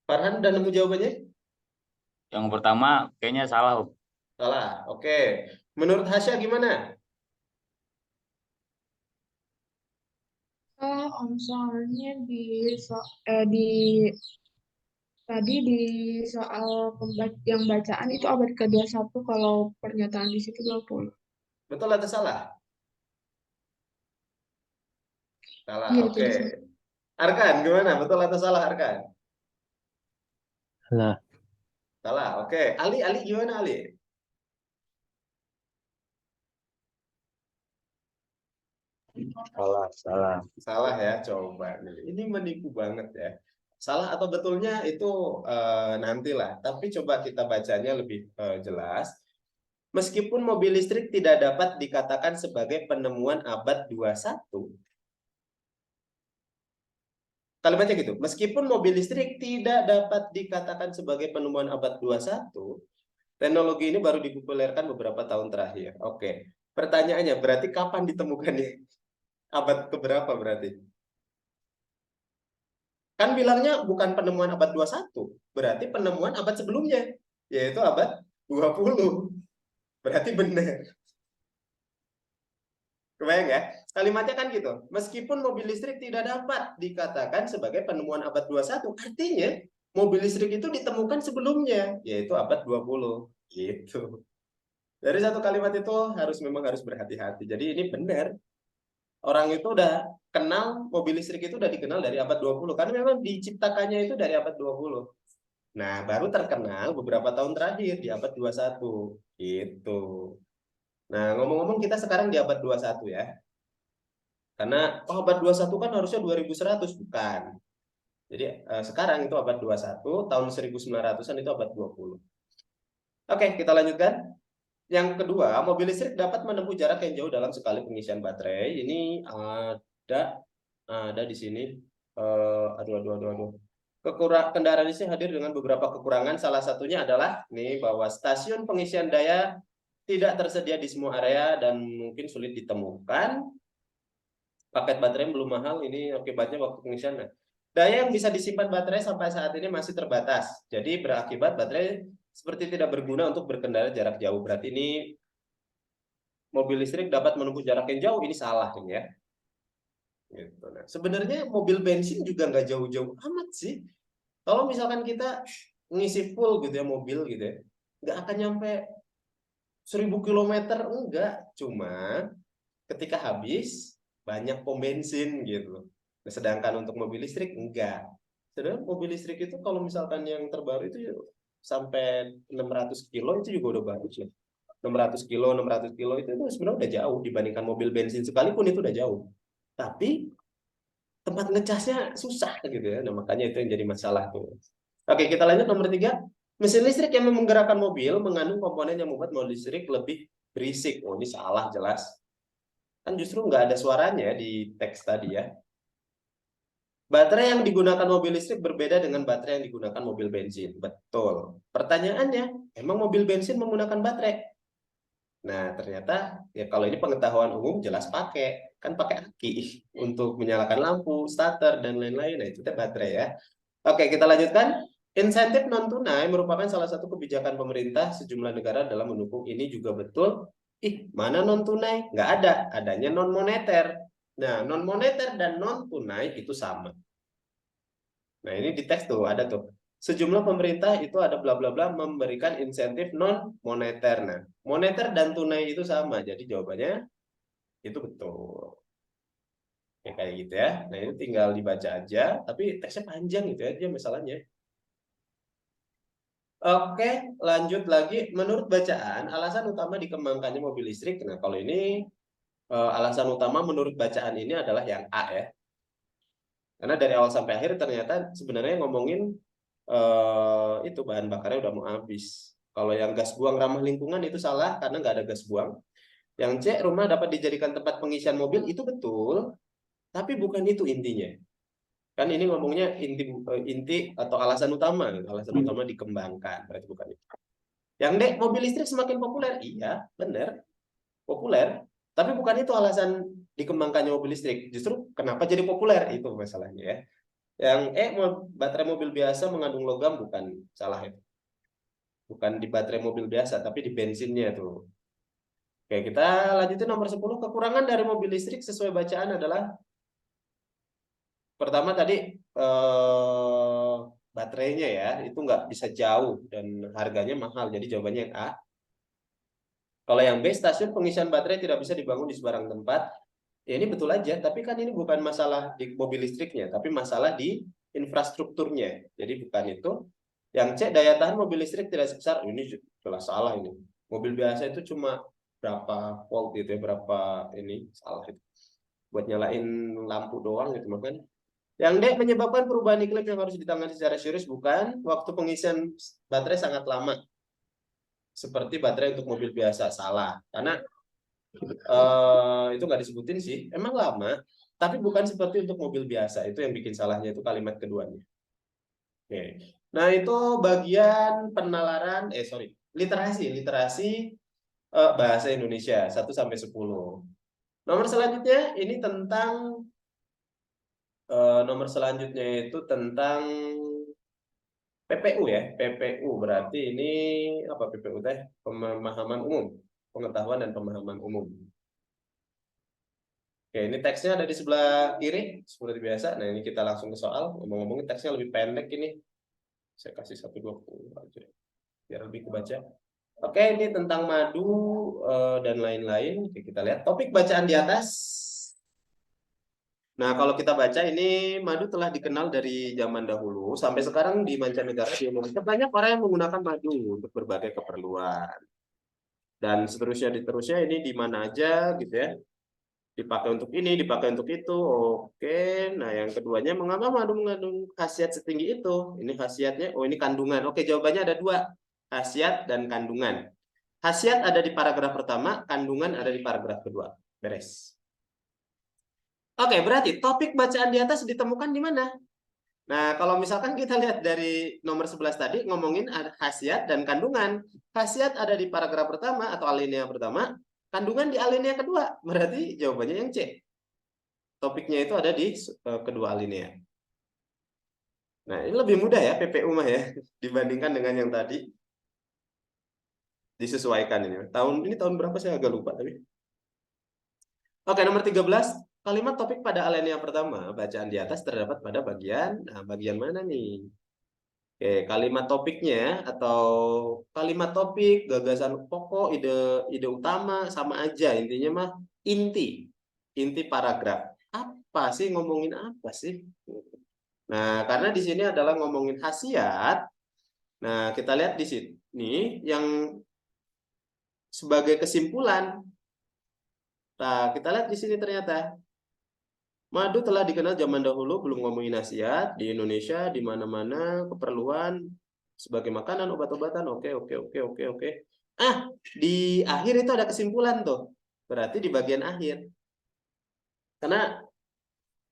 Speaker 1: Farhan udah nemu jawabannya?
Speaker 2: Yang pertama kayaknya salah.
Speaker 1: Salah. Oke. Menurut Hasya gimana?
Speaker 3: Soalnya di tadi di soal yang bacaan itu abad ke-21 kalau pernyataan di situ 20.
Speaker 1: Betul atau salah? Salah.
Speaker 3: Iya,
Speaker 1: Oke.
Speaker 3: jadi salah.
Speaker 1: Arkan gimana? Betul atau salah Arkan?
Speaker 4: Salah,
Speaker 1: Salah. Oke. Ali gimana Ali?
Speaker 4: salah.
Speaker 1: Salah ya. Coba nih. Ini menipu banget ya. salah atau betulnya itu nantilah. Tapi coba kita bacanya lebih jelas. Meskipun mobil listrik tidak dapat dikatakan sebagai penemuan abad 21. Kalimatnya gitu. Meskipun mobil listrik tidak dapat dikatakan sebagai penemuan abad 21, teknologi ini baru dipopulerkan beberapa tahun terakhir. Oke. Pertanyaannya, berarti kapan ditemukannya? Abad keberapa berarti? Kan bilangnya bukan penemuan abad 21, berarti penemuan abad sebelumnya, yaitu abad 20. Berarti benar. Kebayang ya? Kalimatnya kan gitu. Meskipun mobil listrik tidak dapat dikatakan sebagai penemuan abad 21, artinya mobil listrik itu ditemukan sebelumnya, yaitu abad 20. Gitu. Dari satu kalimat itu memang harus berhati-hati. Jadi ini benar. Orang itu udah kenal mobil listrik itu udah dikenal dari abad 20 karena memang diciptakannya itu dari abad 20. Nah, baru terkenal beberapa tahun terakhir di abad 21. Gitu. Nah, ngomong-ngomong kita sekarang di abad 21 ya. Karena abad 21 kan harusnya 2100, bukan. Jadi sekarang itu abad 21, tahun 1900-an itu abad 20. Oke, kita lanjutkan. Yang kedua, mobil listrik dapat menempuh jarak yang jauh dalam sekali pengisian baterai. Ini ada di sini. Aduh. Kendaraan listrik hadir dengan beberapa kekurangan. Salah satunya adalah nih bahwa stasiun pengisian daya tidak tersedia di semua area dan mungkin sulit ditemukan. Paket baterai belum mahal, ini akibatnya waktu pengisian. Daya yang bisa disimpan baterai sampai saat ini masih terbatas. Jadi berakibat baterai seperti tidak berguna untuk berkendara jarak jauh. Berarti ini mobil listrik dapat menempuh jarak yang jauh, ini salah ini ya. Gitu. Nah, sebenarnya mobil bensin juga nggak jauh-jauh amat sih. Kalau misalkan kita ngisi full gitu ya mobil gitu ya, nggak akan nyampe 1000 km, enggak. Cuma ketika habis banyak pom bensin gitu. Nah, sedangkan untuk mobil listrik enggak. Sedangkan mobil listrik itu kalau misalkan yang terbaru itu sampai 600 kilo itu juga udah bagus ya. 600 kilo, 600 kilo itu sebenarnya udah jauh dibandingkan mobil bensin sekalipun itu udah jauh. Tapi tempat ngecasnya susah gitu ya. Nah, makanya itu yang jadi masalah tuh. Oke, kita lanjut nomor 3. Mesin listrik yang menggerakkan mobil mengandung komponen yang membuat mobil listrik lebih berisik. Oh, ini salah jelas. Kan justru nggak ada suaranya di teks tadi ya. Baterai yang digunakan mobil listrik berbeda dengan baterai yang digunakan mobil bensin. Betul. Pertanyaannya, emang mobil bensin menggunakan baterai? Nah, ternyata ya kalau ini pengetahuan umum jelas pakai. Kan pakai aki untuk menyalakan lampu, starter, dan lain-lain. Nah, itu baterai ya. Oke, kita lanjutkan. Insentif non-tunai merupakan salah satu kebijakan pemerintah sejumlah negara dalam mendukung ini juga betul. Mana non-tunai? Nggak ada. Adanya non-moneter. Nah, non-moneter dan non-tunai itu sama. Nah, ini di teks tuh, ada tuh. Sejumlah pemerintah itu ada bla bla bla memberikan insentif non-moneter. Nah, moneter dan tunai itu sama. Jadi jawabannya itu betul. Ya, kayak gitu ya. Nah, ini tinggal dibaca aja. Tapi teksnya panjang gitu aja masalahnya. Oke, lanjut lagi. Menurut bacaan, alasan utama dikembangkannya mobil listrik. Nah, kalau ini alasan utama menurut bacaan ini adalah yang A ya. Karena dari awal sampai akhir ternyata sebenarnya ngomongin itu bahan bakarnya udah mau habis. Kalau yang gas buang ramah lingkungan itu salah karena nggak ada gas buang. Yang C, rumah dapat dijadikan tempat pengisian mobil itu betul, tapi bukan itu intinya. Kan ini ngomongnya inti atau alasan utama, alasan utama dikembangkan, berarti bukan itu. Yang D, mobil listrik semakin populer. Iya, benar. Populer. Tapi bukan itu alasan dikembangkannya mobil listrik. Justru kenapa jadi populer, itu masalahnya ya. Yang E, baterai mobil biasa mengandung logam, bukan, salah itu. Bukan di baterai mobil biasa, tapi di bensinnya tuh. Oke, kita lanjutin nomor 10. Kekurangan dari mobil listrik sesuai bacaan adalah pertama tadi baterainya ya, itu nggak bisa jauh dan harganya mahal. Jadi jawabannya yang A. Kalau yang B, stasiun pengisian baterai tidak bisa dibangun di sebarang tempat. Ya ini betul aja, tapi kan ini bukan masalah di mobil listriknya, tapi masalah di infrastrukturnya. Jadi bukan itu. Yang C, daya tahan mobil listrik tidak sebesar, ini jelas salah ini. Mobil biasa itu cuma berapa volt gitu ya, berapa ini, salah itu. Buat nyalain lampu doang gitu, kan Yang D, menyebabkan perubahan iklim yang harus ditangani secara serius, bukan. Waktu pengisian baterai sangat lama. Seperti baterai untuk mobil biasa, salah. Karena itu nggak disebutin sih, emang lama, tapi bukan seperti untuk mobil biasa. Itu yang bikin salahnya, itu kalimat keduanya. Oke. Nah, itu bagian penalaran, literasi bahasa Indonesia 1 sampai 10. Nomor selanjutnya ini tentang nomor selanjutnya itu tentang PPU ya. PPU berarti ini apa PPU teh? Pemahaman umum, pengetahuan dan pemahaman umum. Oke, ini teksnya ada di sebelah kiri seperti biasa. Nah, ini kita langsung ke soal. Ngomong-ngomongin teksnya lebih pendek ini. Saya kasih 120 aja biar lebih kebaca. Oke, ini tentang madu dan lain-lain. Oke, kita lihat topik bacaan di atas. Nah, kalau kita baca ini madu telah dikenal dari zaman dahulu sampai sekarang di mancanegara, di Indonesia banyak orang yang menggunakan madu untuk berbagai keperluan. Dan seterusnya ini di mana aja gitu ya. Dipakai untuk ini, dipakai untuk itu. Oke, nah yang keduanya, mengapa madu mengandung khasiat setinggi itu? Ini khasiatnya, oh ini kandungan. Oke, jawabannya ada 2, khasiat dan kandungan. Khasiat ada di paragraf pertama, kandungan ada di paragraf kedua. Beres. Oke, berarti topik bacaan di atas ditemukan di mana? Nah, kalau misalkan kita lihat dari nomor 11 tadi, ngomongin khasiat dan kandungan. Khasiat ada di paragraf pertama atau alinea pertama, kandungan di alinea kedua. Berarti jawabannya yang C. Topiknya itu ada di kedua alinea. Nah, ini lebih mudah ya PPU mah ya dibandingkan dengan yang tadi. Disesuaikan ini. Tahun berapa saya agak lupa tapi. Oke, nomor 13. Kalimat topik pada alinea pertama, bacaan di atas terdapat pada bagian mana nih? Oke, kalimat topiknya atau kalimat topik, gagasan pokok, ide utama sama aja, intinya mah inti paragraf. Apa sih, ngomongin apa sih? Nah, karena di sini adalah ngomongin khasiat. Nah, kita lihat di sini yang sebagai kesimpulan. Nah, kita lihat di sini ternyata madu telah dikenal zaman dahulu, belum ngomongin khasiat di Indonesia, di mana-mana keperluan sebagai makanan, obat-obatan. Oke. Di akhir itu ada kesimpulan tuh. Berarti di bagian akhir. Karena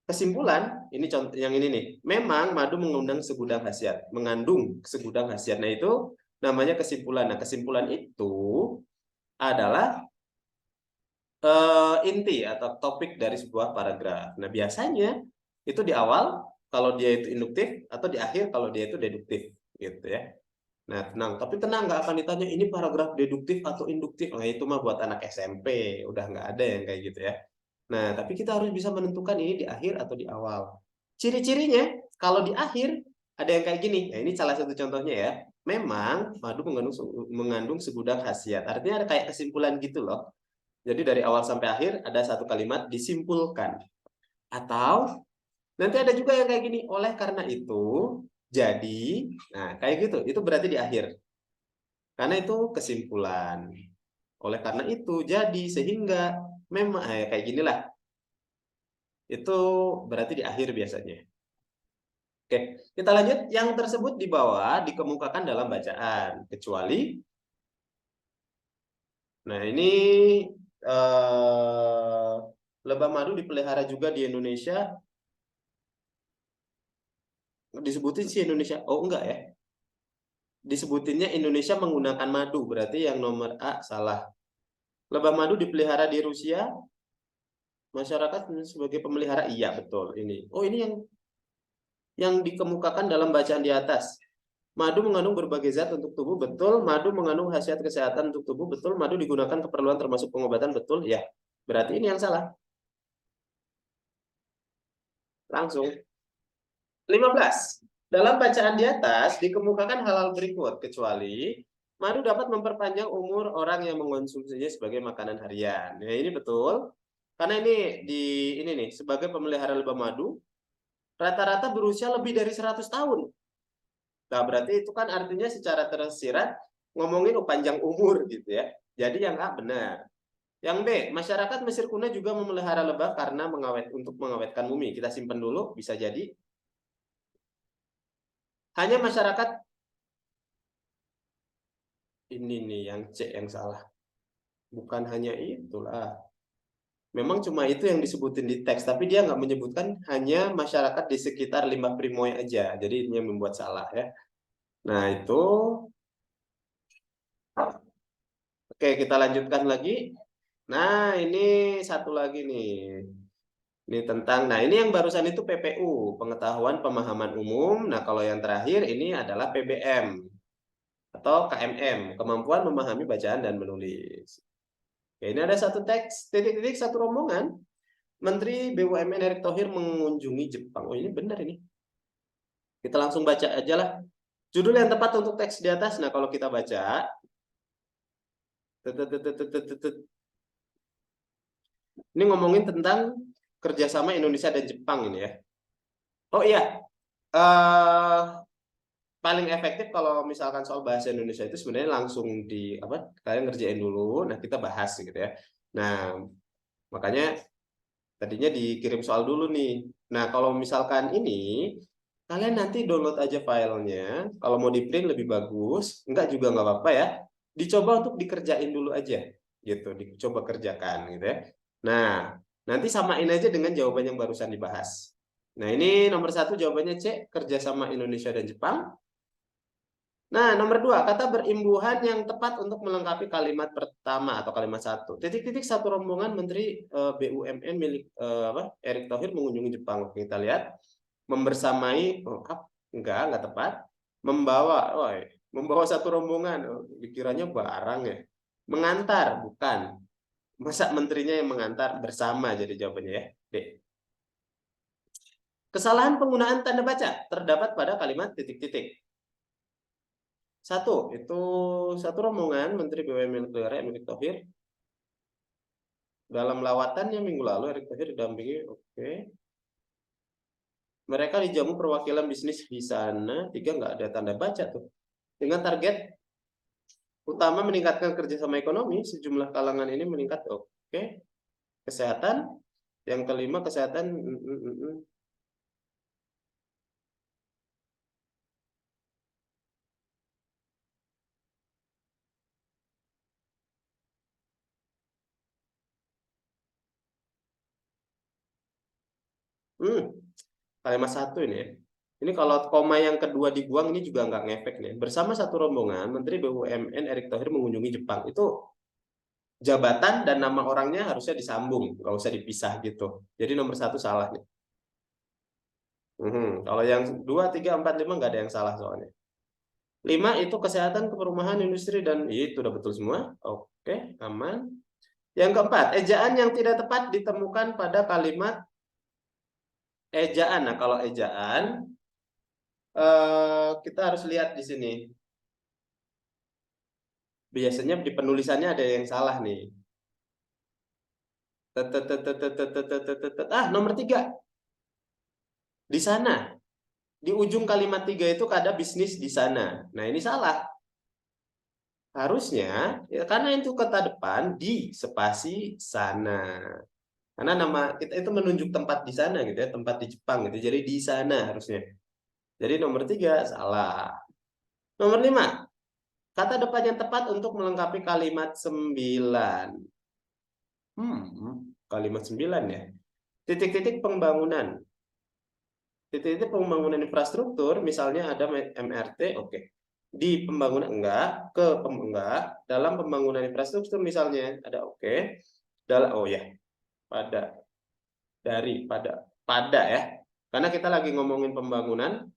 Speaker 1: kesimpulan, ini contoh yang ini nih. Memang madu mengundang segudang khasiat, mengandung segudang khasiat. Nah, itu namanya kesimpulan. Nah, kesimpulan itu adalah inti atau topik dari sebuah paragraf. Nah, biasanya itu di awal kalau dia itu induktif atau di akhir kalau dia itu deduktif gitu ya. Nah, tapi tenang, nggak akan ditanya ini paragraf deduktif atau induktif. Nah, itu mah buat anak SMP, udah nggak ada yang kayak gitu ya. Nah, tapi kita harus bisa menentukan ini di akhir atau di awal. Ciri-cirinya kalau di akhir ada yang kayak gini. Nah, ini salah satu contohnya ya. Memang madu mengandung segudang khasiat. Artinya ada kayak kesimpulan gitu loh. Jadi dari awal sampai akhir ada satu kalimat disimpulkan. Atau nanti ada juga yang kayak gini, oleh karena itu, jadi, nah kayak gitu, itu berarti di akhir. Karena itu kesimpulan. Oleh karena itu, jadi, sehingga, memang, kayak ginilah. Itu berarti di akhir biasanya. Oke, kita lanjut. Yang tersebut di bawah dikemukakan dalam bacaan. Kecuali, nah ini lebah madu dipelihara juga di Indonesia. Disebutin sih Indonesia. Oh, enggak ya. Disebutinnya Indonesia menggunakan madu. Berarti yang nomor A salah. Lebah madu dipelihara di Rusia. Masyarakat sebagai pemelihara. Iya, betul. Ini. Oh, ini yang dikemukakan dalam bacaan di atas. Madu mengandung berbagai zat untuk tubuh, betul. Madu mengandung khasiat kesehatan untuk tubuh, betul. Madu digunakan keperluan termasuk pengobatan, betul. Ya, berarti ini yang salah. Langsung. 15. Dalam bacaan di atas dikemukakan hal-hal berikut, kecuali madu dapat memperpanjang umur orang yang mengonsumsinya sebagai makanan harian. Ya, ini betul. Karena ini nih, sebagai pemelihara lebah madu, rata-rata berusia lebih dari 100 tahun. Nah, berarti itu kan artinya secara tersirat ngomongin panjang umur gitu ya. Jadi yang A benar. Yang B, masyarakat Mesir kuno juga memelihara lebah karena untuk mengawetkan mumi. Kita simpan dulu, bisa jadi. Hanya masyarakat, ini nih yang C yang salah. Bukan hanya itulah. Memang cuma itu yang disebutin di teks, tapi dia nggak menyebutkan hanya masyarakat di sekitar Limbah Primoy aja. Jadi ini yang membuat salah ya. Nah itu, oke kita lanjutkan lagi. Nah ini satu lagi nih. Ini tentang, nah ini yang barusan itu PPU, pengetahuan pemahaman umum. Nah kalau yang terakhir ini adalah PBM atau KMM, kemampuan memahami bacaan dan menulis. Oke, ini ada satu teks, titik-titik satu rombongan. Menteri BUMN Erick Thohir mengunjungi Jepang. Oh ini benar ini. Kita langsung baca aja lah. Judul yang tepat untuk teks di atas. Nah kalau kita baca, ini ngomongin tentang kerjasama Indonesia dan Jepang ini ya. Oh iya, paling efektif kalau misalkan soal bahasa Indonesia itu sebenarnya langsung di apa? Kalian ngerjain dulu, nah kita bahas gitu ya. Nah makanya tadinya dikirim soal dulu nih. Nah kalau misalkan ini kalian nanti download aja filenya. Kalau mau di print lebih bagus, enggak juga nggak apa-apa ya. Dicoba untuk dikerjain dulu aja, gitu. Dicoba kerjakan gitu ya. Nah nanti samain aja dengan jawaban yang barusan dibahas. Nah ini nomor 1 jawabannya C, kerjasama Indonesia dan Jepang. Nah, nomor 2, kata berimbuhan yang tepat untuk melengkapi kalimat pertama atau kalimat 1. Titik-titik satu rombongan Menteri BUMN milik Erick Thohir mengunjungi Jepang. Oke, kita lihat. Membersamai, enggak tepat. Membawa satu rombongan. Oh, dikiranya barang ya. Mengantar, bukan. Masa menterinya yang mengantar bersama jadi jawabannya ya. D. Kesalahan penggunaan tanda baca terdapat pada kalimat titik-titik. 1, itu satu rombongan Menteri BUMN Negara Erick Thohir dalam lawatannya minggu lalu. Erick Thohir didampingi, oke. Mereka dijamu perwakilan bisnis di sana. 3, nggak ada tanda baca tuh. Dengan target utama meningkatkan kerjasama ekonomi, sejumlah kalangan ini meningkat, oke. Kesehatan, yang kelima kesehatan. Kalimat 1 ini ya. Ini kalau koma yang kedua dibuang ini juga nggak ngefek nih. Bersama satu rombongan, Menteri BUMN Erick Thohir mengunjungi Jepang. Itu jabatan dan nama orangnya harusnya disambung, nggak usah dipisah gitu. Jadi nomor 1 salah nih. Kalau yang 2, 3, 4, 5 nggak ada yang salah soalnya. 5 itu kesehatan, perumahan, industri, dan itu udah betul semua. Oke, aman. Yang keempat, ejaan yang tidak tepat ditemukan pada kalimat ejaan. Nah, kalau ejaan, kita harus lihat di sini. Biasanya di penulisannya ada yang salah nih. Nomor 3. Di sana. Di ujung kalimat 3 itu ada bisnis di sana. Nah, ini salah. Harusnya, ya karena itu kata depan, di spasi sana. Karena nama kita itu menunjuk tempat di sana gitu ya, tempat di Jepang gitu. Jadi di sana harusnya. Jadi nomor 3 salah. Nomor 5. Kata depan yang tepat untuk melengkapi kalimat 9. Kalimat 9 ya. Titik-titik pembangunan. Titik-titik pembangunan infrastruktur, misalnya ada MRT, oke. Di pembangunan enggak, enggak. Dalam pembangunan infrastruktur misalnya ada oke. Oh ya, pada ya. Karena kita lagi ngomongin pembangunan,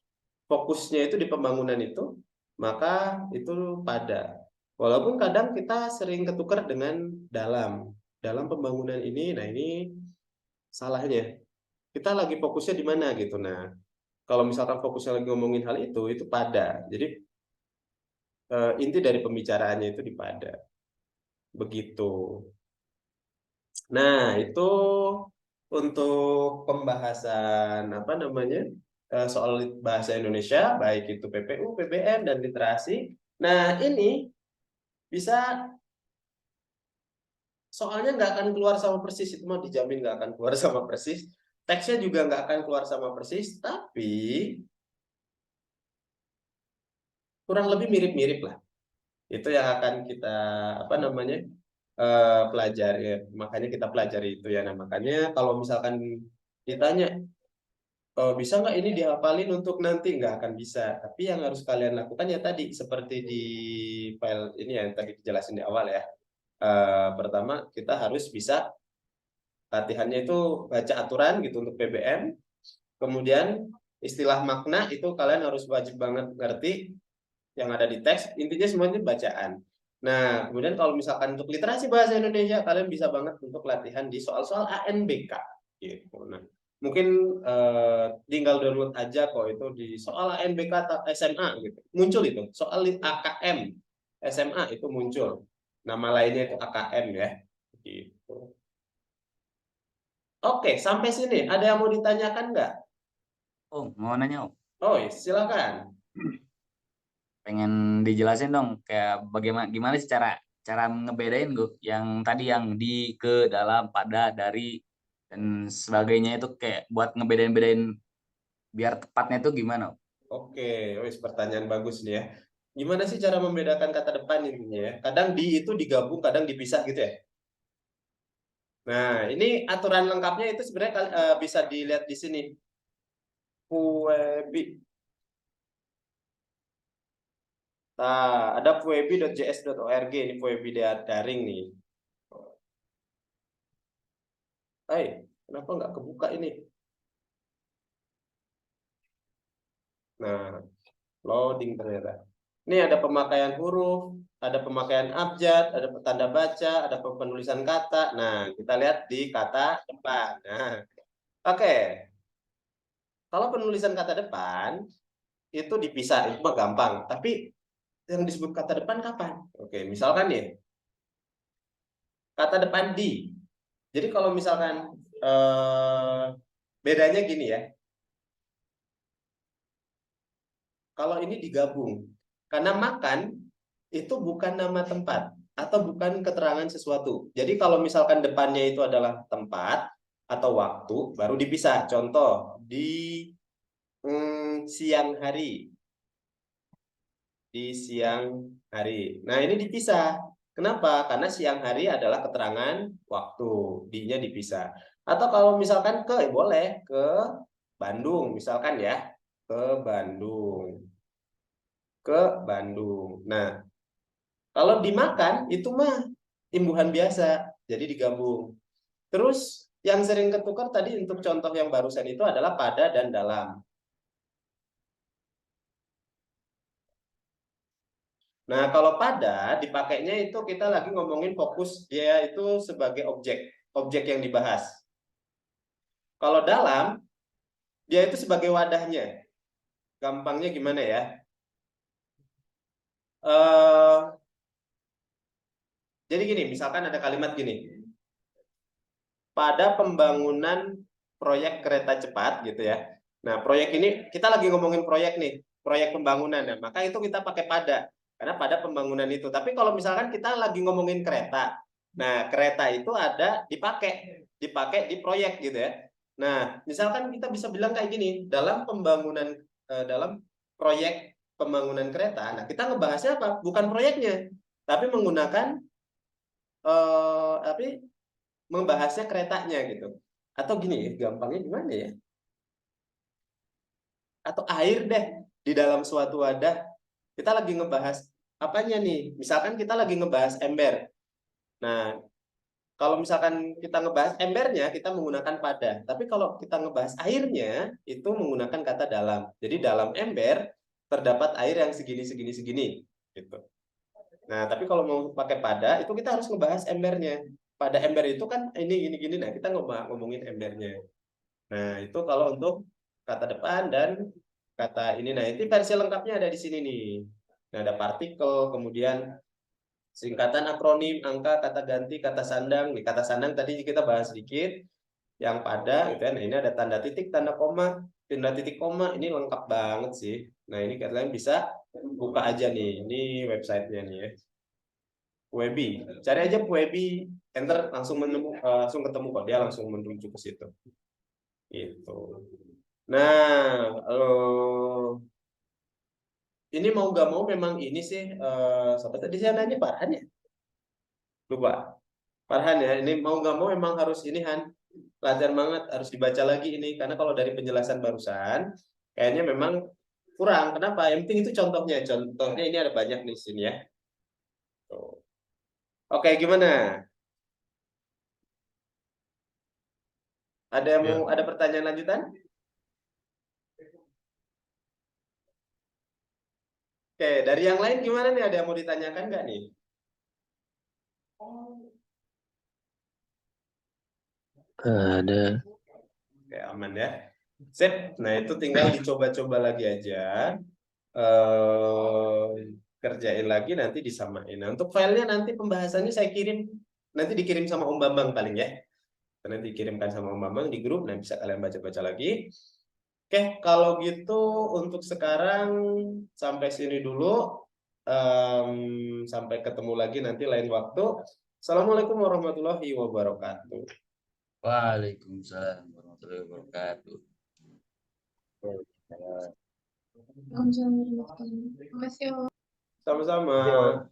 Speaker 1: fokusnya itu di pembangunan itu, maka itu pada. Walaupun kadang kita sering ketukar dengan dalam pembangunan ini. Nah, ini salahnya. Kita lagi fokusnya di mana gitu. Nah, kalau misalkan fokusnya lagi ngomongin hal itu pada. Jadi inti dari pembicaraannya itu di pada. Begitu. Nah, itu untuk pembahasan apa namanya soal bahasa Indonesia, baik itu PPU, PBM, dan literasi. Nah, ini bisa soalnya nggak akan keluar sama persis, itu mah dijamin nggak akan keluar sama persis. Teksnya juga nggak akan keluar sama persis, tapi kurang lebih mirip-mirip lah. Itu yang akan kita apa namanya pelajari. Makanya kita pelajari itu ya. Nah makanya kalau misalkan ditanya bisa nggak ini dihafalin untuk nanti, nggak akan bisa. Tapi yang harus kalian lakukan ya tadi seperti di file ini yang tadi dijelasin di awal ya. Pertama kita harus bisa latihannya itu baca aturan gitu untuk PBM. Kemudian istilah makna itu kalian harus wajib banget ngerti yang ada di teks. Intinya semuanya bacaan. Nah, kemudian kalau misalkan untuk literasi bahasa Indonesia, kalian bisa banget untuk latihan di soal-soal ANBK. Gitu. Nah, mungkin tinggal download aja kok itu di soal ANBK atau SMA gitu. Muncul itu. Soal AKM SMA itu muncul. Nama lainnya itu AKM ya. Gitu. Oke, sampai sini. Ada yang mau ditanyakan nggak?
Speaker 2: Oh, mau nanya, Om.
Speaker 1: Oh, silakan.
Speaker 2: Pengen dijelasin dong kayak bagaimana gimana sih cara cara ngebedain gue yang tadi yang di, ke, dalam, pada, dari dan sebagainya itu kayak buat ngebedain-bedain biar tepatnya itu gimana, Om?
Speaker 1: Oke, wis pertanyaan bagus nih ya. Gimana sih cara membedakan kata depan ini ya? Kadang di itu digabung, kadang dipisah gitu ya. Nah, ini aturan lengkapnya itu sebenarnya bisa dilihat di sini. Puebi. Nah, ada puebi.js.org, ini Puebi daring nih. Hai, kenapa nggak kebuka ini? Nah, loading ternyata. Ini ada pemakaian huruf, ada pemakaian abjad, ada tanda baca, ada penulisan kata. Nah, kita lihat di kata depan. Nah, oke. Kalau penulisan kata depan itu dipisah, itu mah gampang. Tapi yang disebut kata depan kapan? Oke, misalkan nih, kata depan di. Jadi kalau misalkan bedanya gini ya. Kalau ini digabung, karena makan itu bukan nama tempat atau bukan keterangan sesuatu. Jadi kalau misalkan depannya itu adalah tempat atau waktu, baru dipisah. Contoh di siang hari, di siang hari. Nah ini dipisah. Kenapa? Karena siang hari adalah keterangan waktu, di-nya dipisah. Atau kalau misalkan ke, boleh ke Bandung, misalkan ya, ke Bandung, ke Bandung. Nah, kalau dimakan itu mah imbuhan biasa, jadi digabung. Terus yang sering ketukar tadi untuk contoh yang barusan itu adalah pada dan dalam. Nah, kalau pada dipakainya itu kita lagi ngomongin fokus dia itu sebagai objek, objek yang dibahas. Kalau dalam dia itu sebagai wadahnya. Gampangnya gimana ya? Eh, jadi gini, misalkan ada kalimat gini. Pada pembangunan proyek kereta cepat gitu ya. Nah, proyek ini kita lagi ngomongin proyek nih, proyek pembangunan ya. Maka itu kita pakai pada karena pada pembangunan itu. Tapi kalau misalkan kita lagi ngomongin kereta. Nah, kereta itu ada dipakai di proyek gitu ya. Nah, misalkan kita bisa bilang kayak gini, dalam pembangunan dalam proyek pembangunan kereta. Nah, kita ngebahasnya apa? Bukan proyeknya, tapi menggunakan tapi membahasnya keretanya gitu. Atau gini, gampangnya gimana ya? Atau air deh di dalam suatu wadah. Kita lagi ngebahas apanya nih? Misalkan kita lagi ngebahas ember. Nah, kalau misalkan kita ngebahas embernya, kita menggunakan pada. Tapi kalau kita ngebahas airnya, itu menggunakan kata dalam. Jadi dalam ember terdapat air yang segini, segini, segini. Gitu. Nah, tapi kalau mau pakai pada, itu kita harus ngebahas embernya. Pada ember itu kan ini, gini, gini. Nah, kita ngomongin embernya. Nah, itu kalau untuk kata depan dan kata ini. Nah, itu versi lengkapnya ada di sini nih. Nah, ada partikel, kemudian singkatan akronim, angka, kata ganti, kata sandang. Nih, kata sandang tadi kita bahas sedikit. Yang pada, gitu ya. Nah, ini ada tanda titik, tanda koma, tanda titik koma. Ini lengkap banget sih. Nah, ini kalian bisa buka aja nih. Ini websitenya nih ya. Puebi. Cari aja Puebi, enter langsung ketemu kok. Dia langsung menuju ke situ. Gitu. Nah, ini mau gak mau memang ini sih, siapa tadi saya nanya Farhan ya? Lupa. Farhan ya, ini mau nggak mau memang harus ini Han, pelajaran banget, harus dibaca lagi ini. Karena kalau dari penjelasan barusan, kayaknya memang kurang. Kenapa? Yang penting itu contohnya. Contohnya ini ada banyak di sini ya. Tuh. Oke, gimana? Ada yang mau
Speaker 4: Ya.
Speaker 1: ada pertanyaan lanjutan? Oke, dari yang lain gimana nih? Ada yang mau ditanyakan nggak nih?
Speaker 4: Ada.
Speaker 1: Oke, aman ya. Sip. Nah, itu tinggal dicoba-coba lagi aja. eh Kerjain lagi nanti disamain. Nah, untuk filenya nanti pembahasannya saya kirim, nanti dikirim sama Om Bambang paling ya. Nanti dikirimkan sama Om Bambang di grup, nah bisa kalian baca-baca lagi. Oke, kalau gitu untuk sekarang sampai sini dulu. Sampai ketemu lagi nanti lain waktu. Assalamualaikum warahmatullahi wabarakatuh.
Speaker 2: Waalaikumsalam warahmatullahi wabarakatuh.
Speaker 3: Waalaikumsalam warahmatullahi wabarakatuh. Terima kasih.
Speaker 1: Sama-sama.